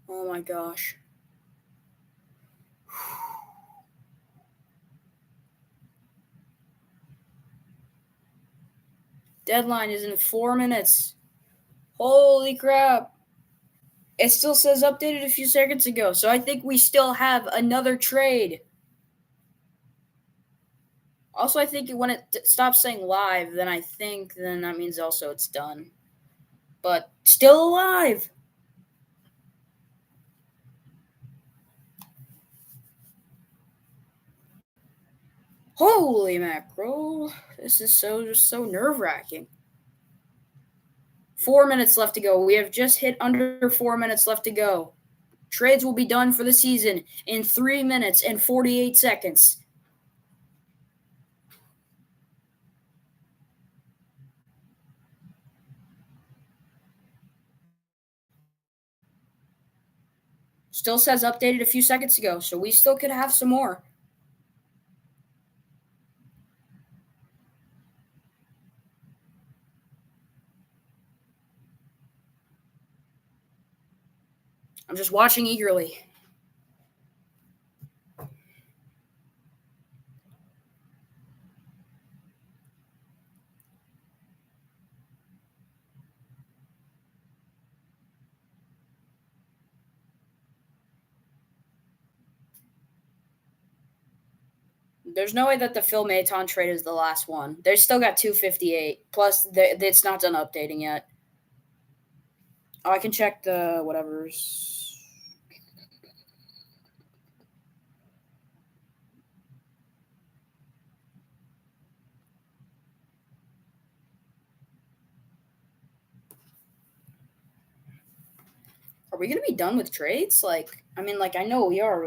Oh my gosh. Deadline is in 4 minutes. Holy crap. It still says updated a few seconds ago, so I think we still have another trade. Also, I think when it stops saying live, then that means also it's done. But still alive. Holy mackerel. This is so nerve-wracking. 4 minutes left to go. We have just hit under 4 minutes left to go. Trades will be done for the season in 3 minutes and 48 seconds. Still says updated a few seconds ago, so we still could have some more. I'm just watching eagerly. There's no way that the Phil Maton trade is the last one. They still got 258. Plus, it's not done updating yet. Oh, I can check the whatever's. Are we going to be done with trades? I know we are.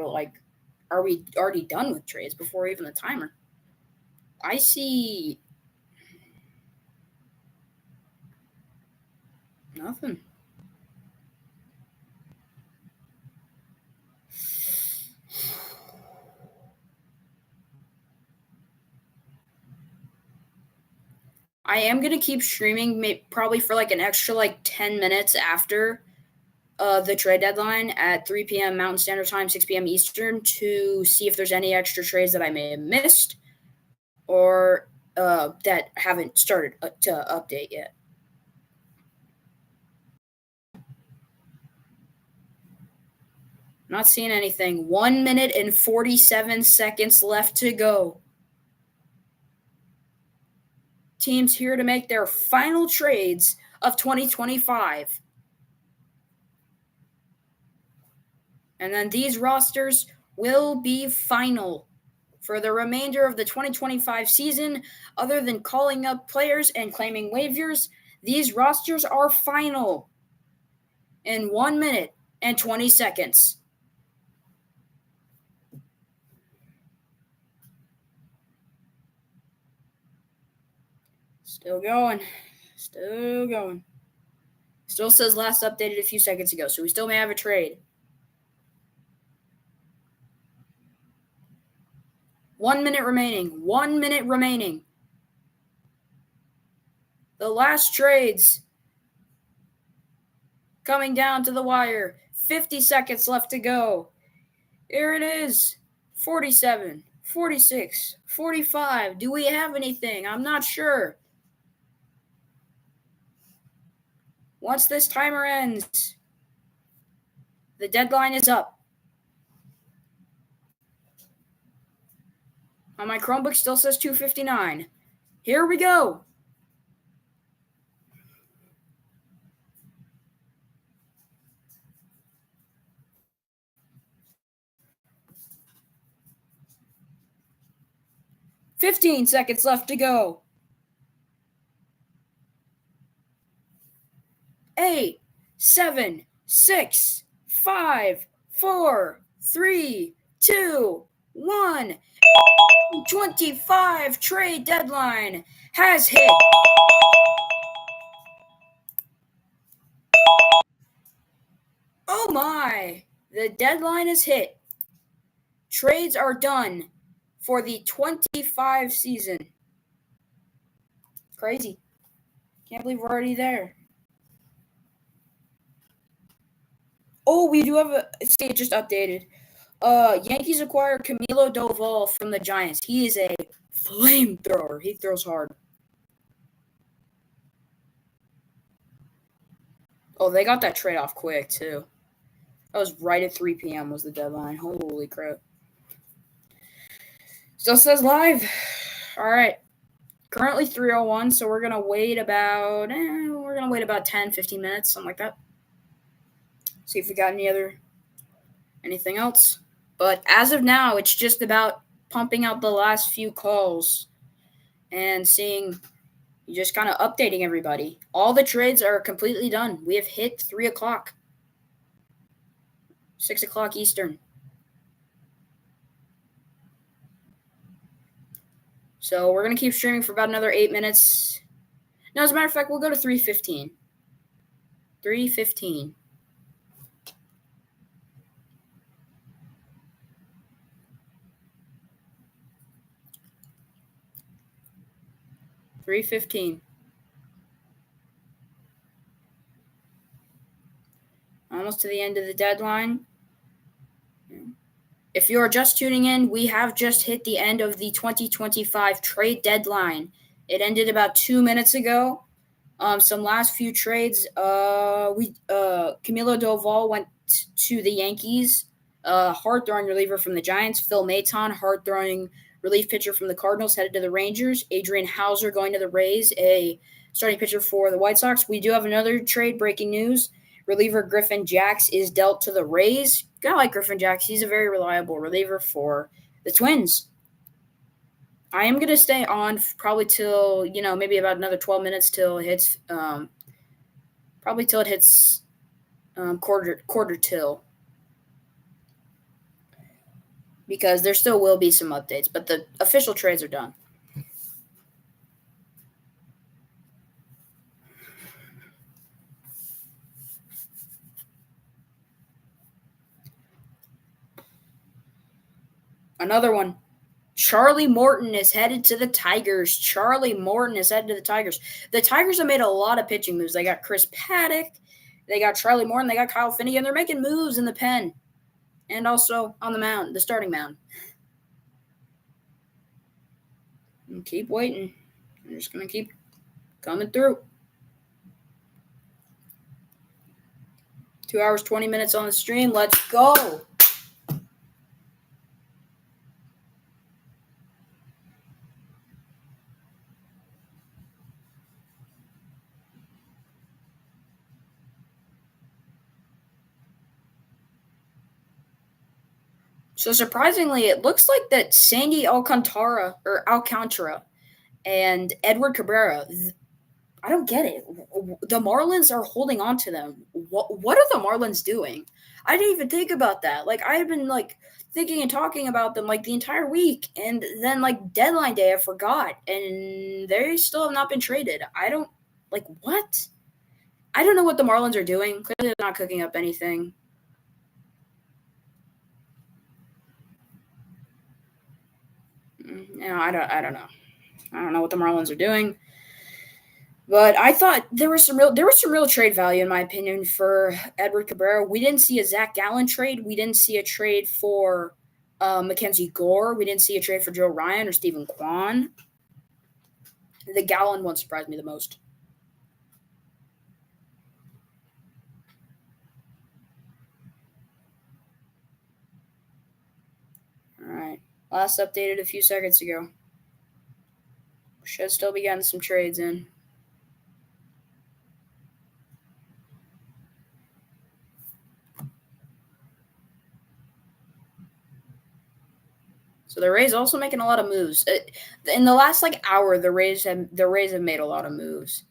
Are we already done with trades before even the timer? I see nothing. I am going to keep streaming probably for an extra 10 minutes after the trade deadline at 3 p.m. Mountain Standard Time, 6 p.m. Eastern to see if there's any extra trades that I may have missed or that haven't started to update yet. Not seeing anything. 1 minute and 47 seconds left to go. Teams here to make their final trades of 2025. And then these rosters will be final for the remainder of the 2025 season. Other than calling up players and claiming waivers, these rosters are final in 1 minute and 20 seconds. Still going. Still says last updated a few seconds ago, so we still may have a trade. 1 minute remaining. 1 minute remaining. The last trades coming down to the wire. 50 seconds left to go. Here it is. 47, 46, 45. Do we have anything? I'm not sure. Once this timer ends, the deadline is up. On my Chromebook still says 2:59. Here we go. "15 seconds left to go. 8, 7, 6, 5, 4, 3, 2, 1. 25 trade deadline has hit. Oh my! The deadline is hit. Trades are done for the 25 season. Crazy. Can't believe we're already there. Oh, we do have see, it just updated. Yankees acquire Camilo Doval from the Giants. He is a flamethrower. He throws hard. Oh, they got that trade off quick, too. That was right at 3 p.m. was the deadline. Holy crap. Still says live. All right. Currently 3:01, so we're going to wait about 10, 15 minutes, something like that. See if we got anything else. But as of now, it's just about pumping out the last few calls and seeing, just kind of updating everybody. All the trades are completely done. We have hit 3 o'clock, 6 o'clock Eastern. So we're going to keep streaming for about another 8 minutes. Now, as a matter of fact, we'll go to 3:15. 3:15. Almost to the end of the deadline. If you're just tuning in, we have just hit the end of the 2025 trade deadline. It ended about 2 minutes ago. Some last few trades. Camilo Doval went to the Yankees. Hard throwing reliever from the Giants. Phil Maton, hard throwing relief pitcher from the Cardinals, headed to the Rangers. Adrian Hauser going to the Rays, a starting pitcher for the White Sox. We do have another trade. Breaking news: reliever Griffin Jax is dealt to the Rays. Kind of like Griffin Jax. He's a very reliable reliever for the Twins. I am going to stay on probably till, maybe about another 12 minutes till it hits, probably till it hits quarter till. Because there still will be some updates, but the official trades are done. Another one. Charlie Morton is headed to the Tigers. The Tigers have made a lot of pitching moves. They got Chris Paddock. They got Charlie Morton. They got Kyle Finnegan. They're making moves in the pen and also on the mound, the starting mound. And keep waiting. I'm just going to keep coming through. 2 hours, 20 minutes on the stream. Let's go. So surprisingly, it looks like that Sandy Alcantara and Edward Cabrera, I don't get it. The Marlins are holding on to them. What are the Marlins doing? I didn't even think about that. I've been thinking and talking about them the entire week, and then deadline day I forgot, and they still have not been traded. I don't what? I don't know what the Marlins are doing. Clearly they're not cooking up anything. I don't know. I don't know what the Marlins are doing. But I thought there was some real trade value, in my opinion, for Edward Cabrera. We didn't see a Zach Gallen trade. We didn't see a trade for Mackenzie Gore. We didn't see a trade for Joe Ryan or Stephen Kwan. The Gallen one surprised me the most. All right. Last updated a few seconds ago. Should still be getting some trades in. So the Rays also making a lot of moves. In the last hour, the Rays have made a lot of moves.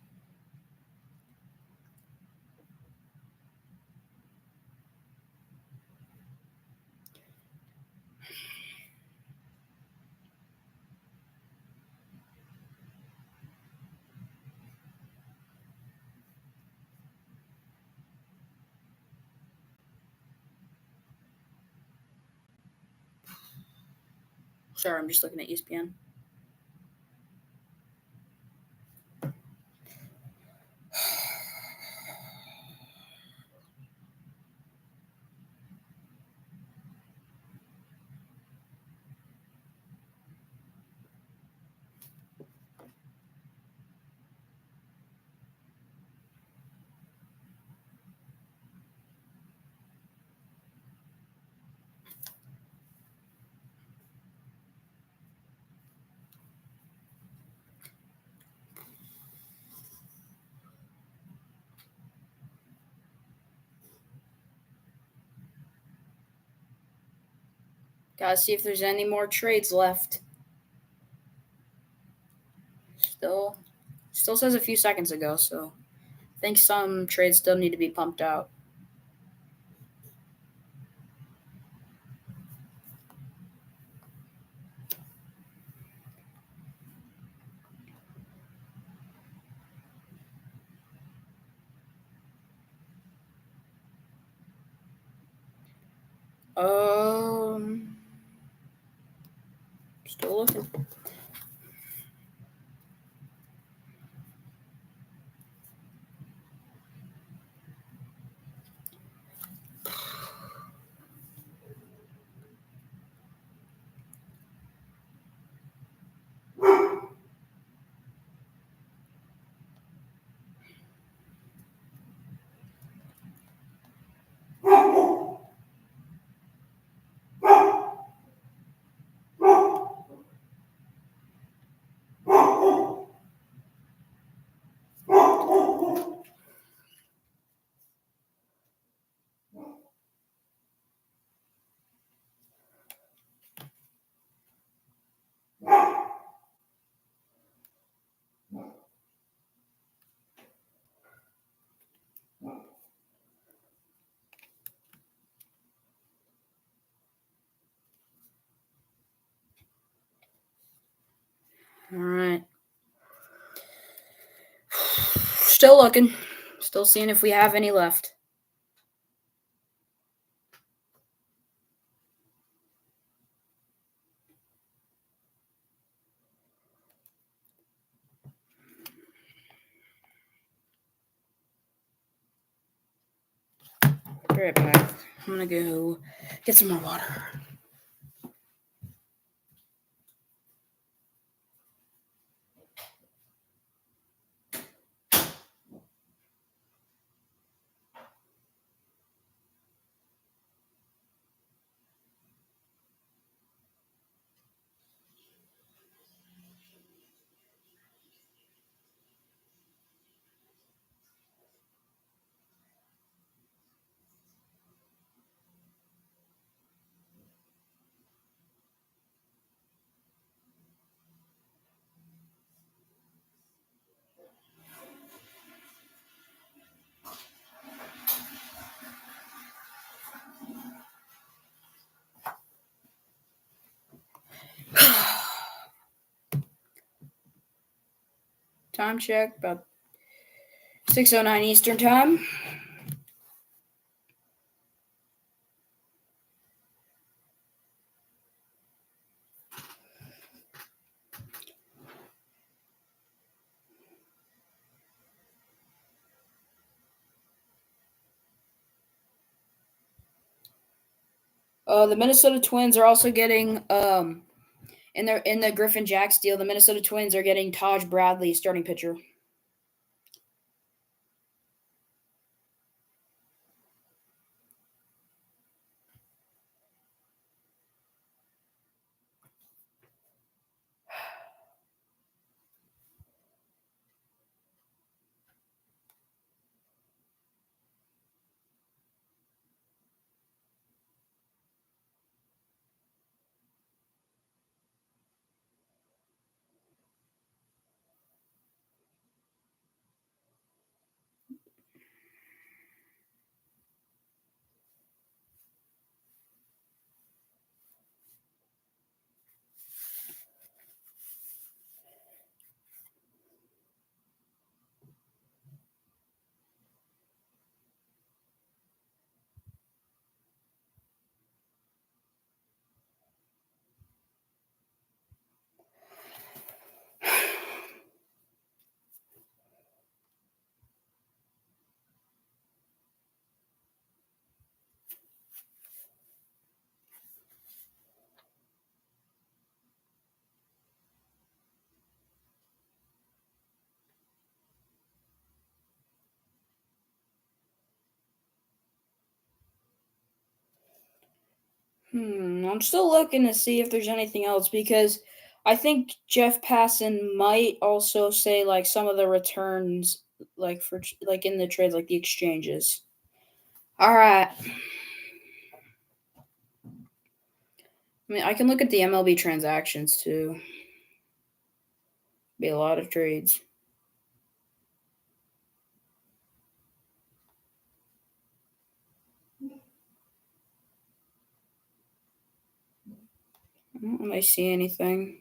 Sorry, I'm just looking at ESPN. Gotta see if there's any more trades left. Still says a few seconds ago, so I think some trades still need to be pumped out. Still looking. All right. Still looking. Still seeing if we have any left. Be right back. I'm gonna go get some more water. Time check, about 6:09 Eastern Time. The Minnesota Twins are also getting in the Griffin Jacks deal. The Minnesota Twins are getting Taj Bradley, starting pitcher. I'm still looking to see if there's anything else because I think Jeff Passan might also say like some of the returns, like for like in the trades, like the exchanges. All right, I mean, I can look at the MLB transactions too. Be a lot of trades. I don't really see anything.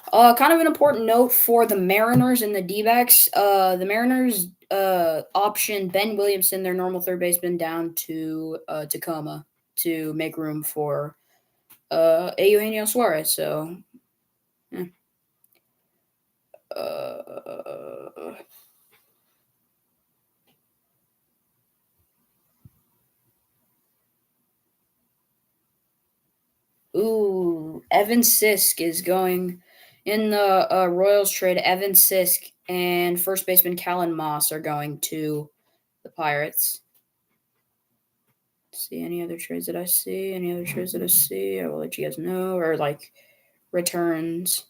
Kind of an important note for the Mariners and the D-backs. The Mariners optioned Ben Williamson, their normal third baseman, down to Tacoma to make room for Eugenio Suarez. So, yeah. Uh, Evan Sisk is going in the Royals trade. Evan Sisk and first baseman Callan Moss are going to the Pirates. See any other trades that I see? Any other trades that I see? I will let you guys know. Or like returns.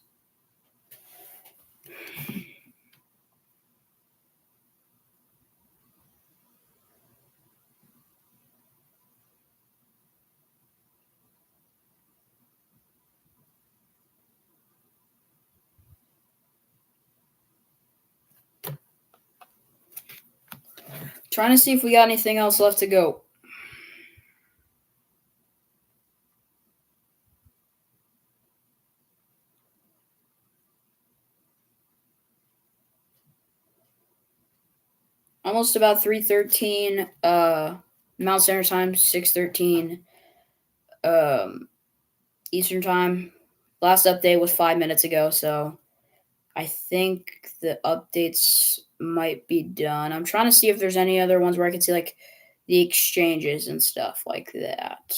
Trying to see if we got anything else left to go. Almost about 3:13 Mountain Standard Time, 6:13 Eastern Time. Last update was 5 minutes ago, so I think the updates might be done. I'm trying to see if there's any other ones where I can see like the exchanges and stuff like that.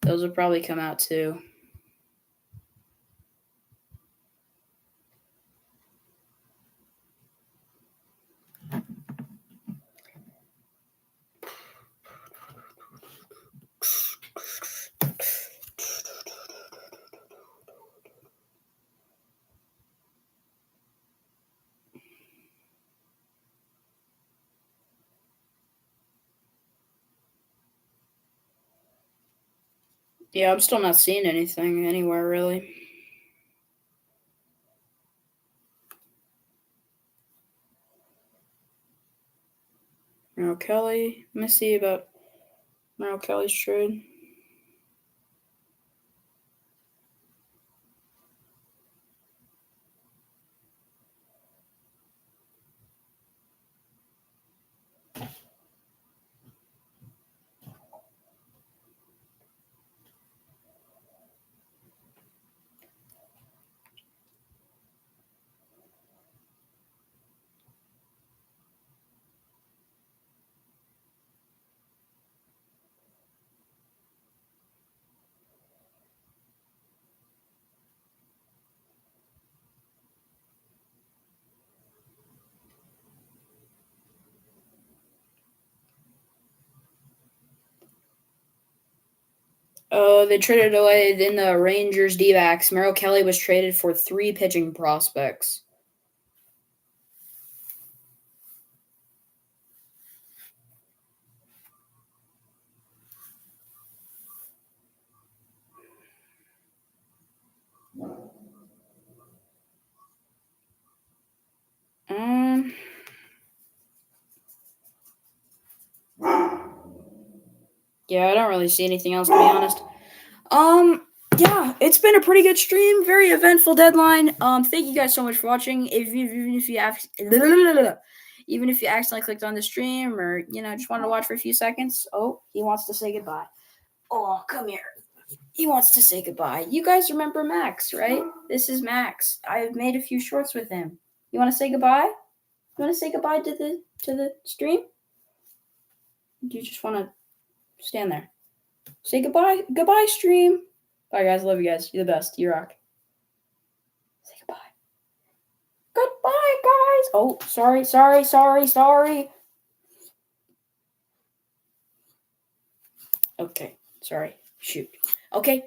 Those will probably come out too. Yeah, I'm still not seeing anything anywhere really. Merrill Kelly. Let me see about Merrill Kelly's trade. Oh, they traded away in the Rangers D-backs. Merrill Kelly was traded for 3 pitching prospects. Yeah, I don't really see anything else to be honest. Yeah, it's been a pretty good stream, very eventful deadline. Thank you guys so much for watching. Even if you even if you accidentally clicked on the stream or just wanted to watch for a few seconds. Oh, he wants to say goodbye. Oh, come here. He wants to say goodbye. You guys remember Max, right? This is Max. I've made a few shorts with him. You want to say goodbye? You want to say goodbye to the stream? Do you just want to stand there? Say goodbye. Goodbye, stream. Bye, guys. Love you guys. You're the best. You rock. Say goodbye. Goodbye, guys. Oh, sorry. Okay, sorry. Shoot. Okay.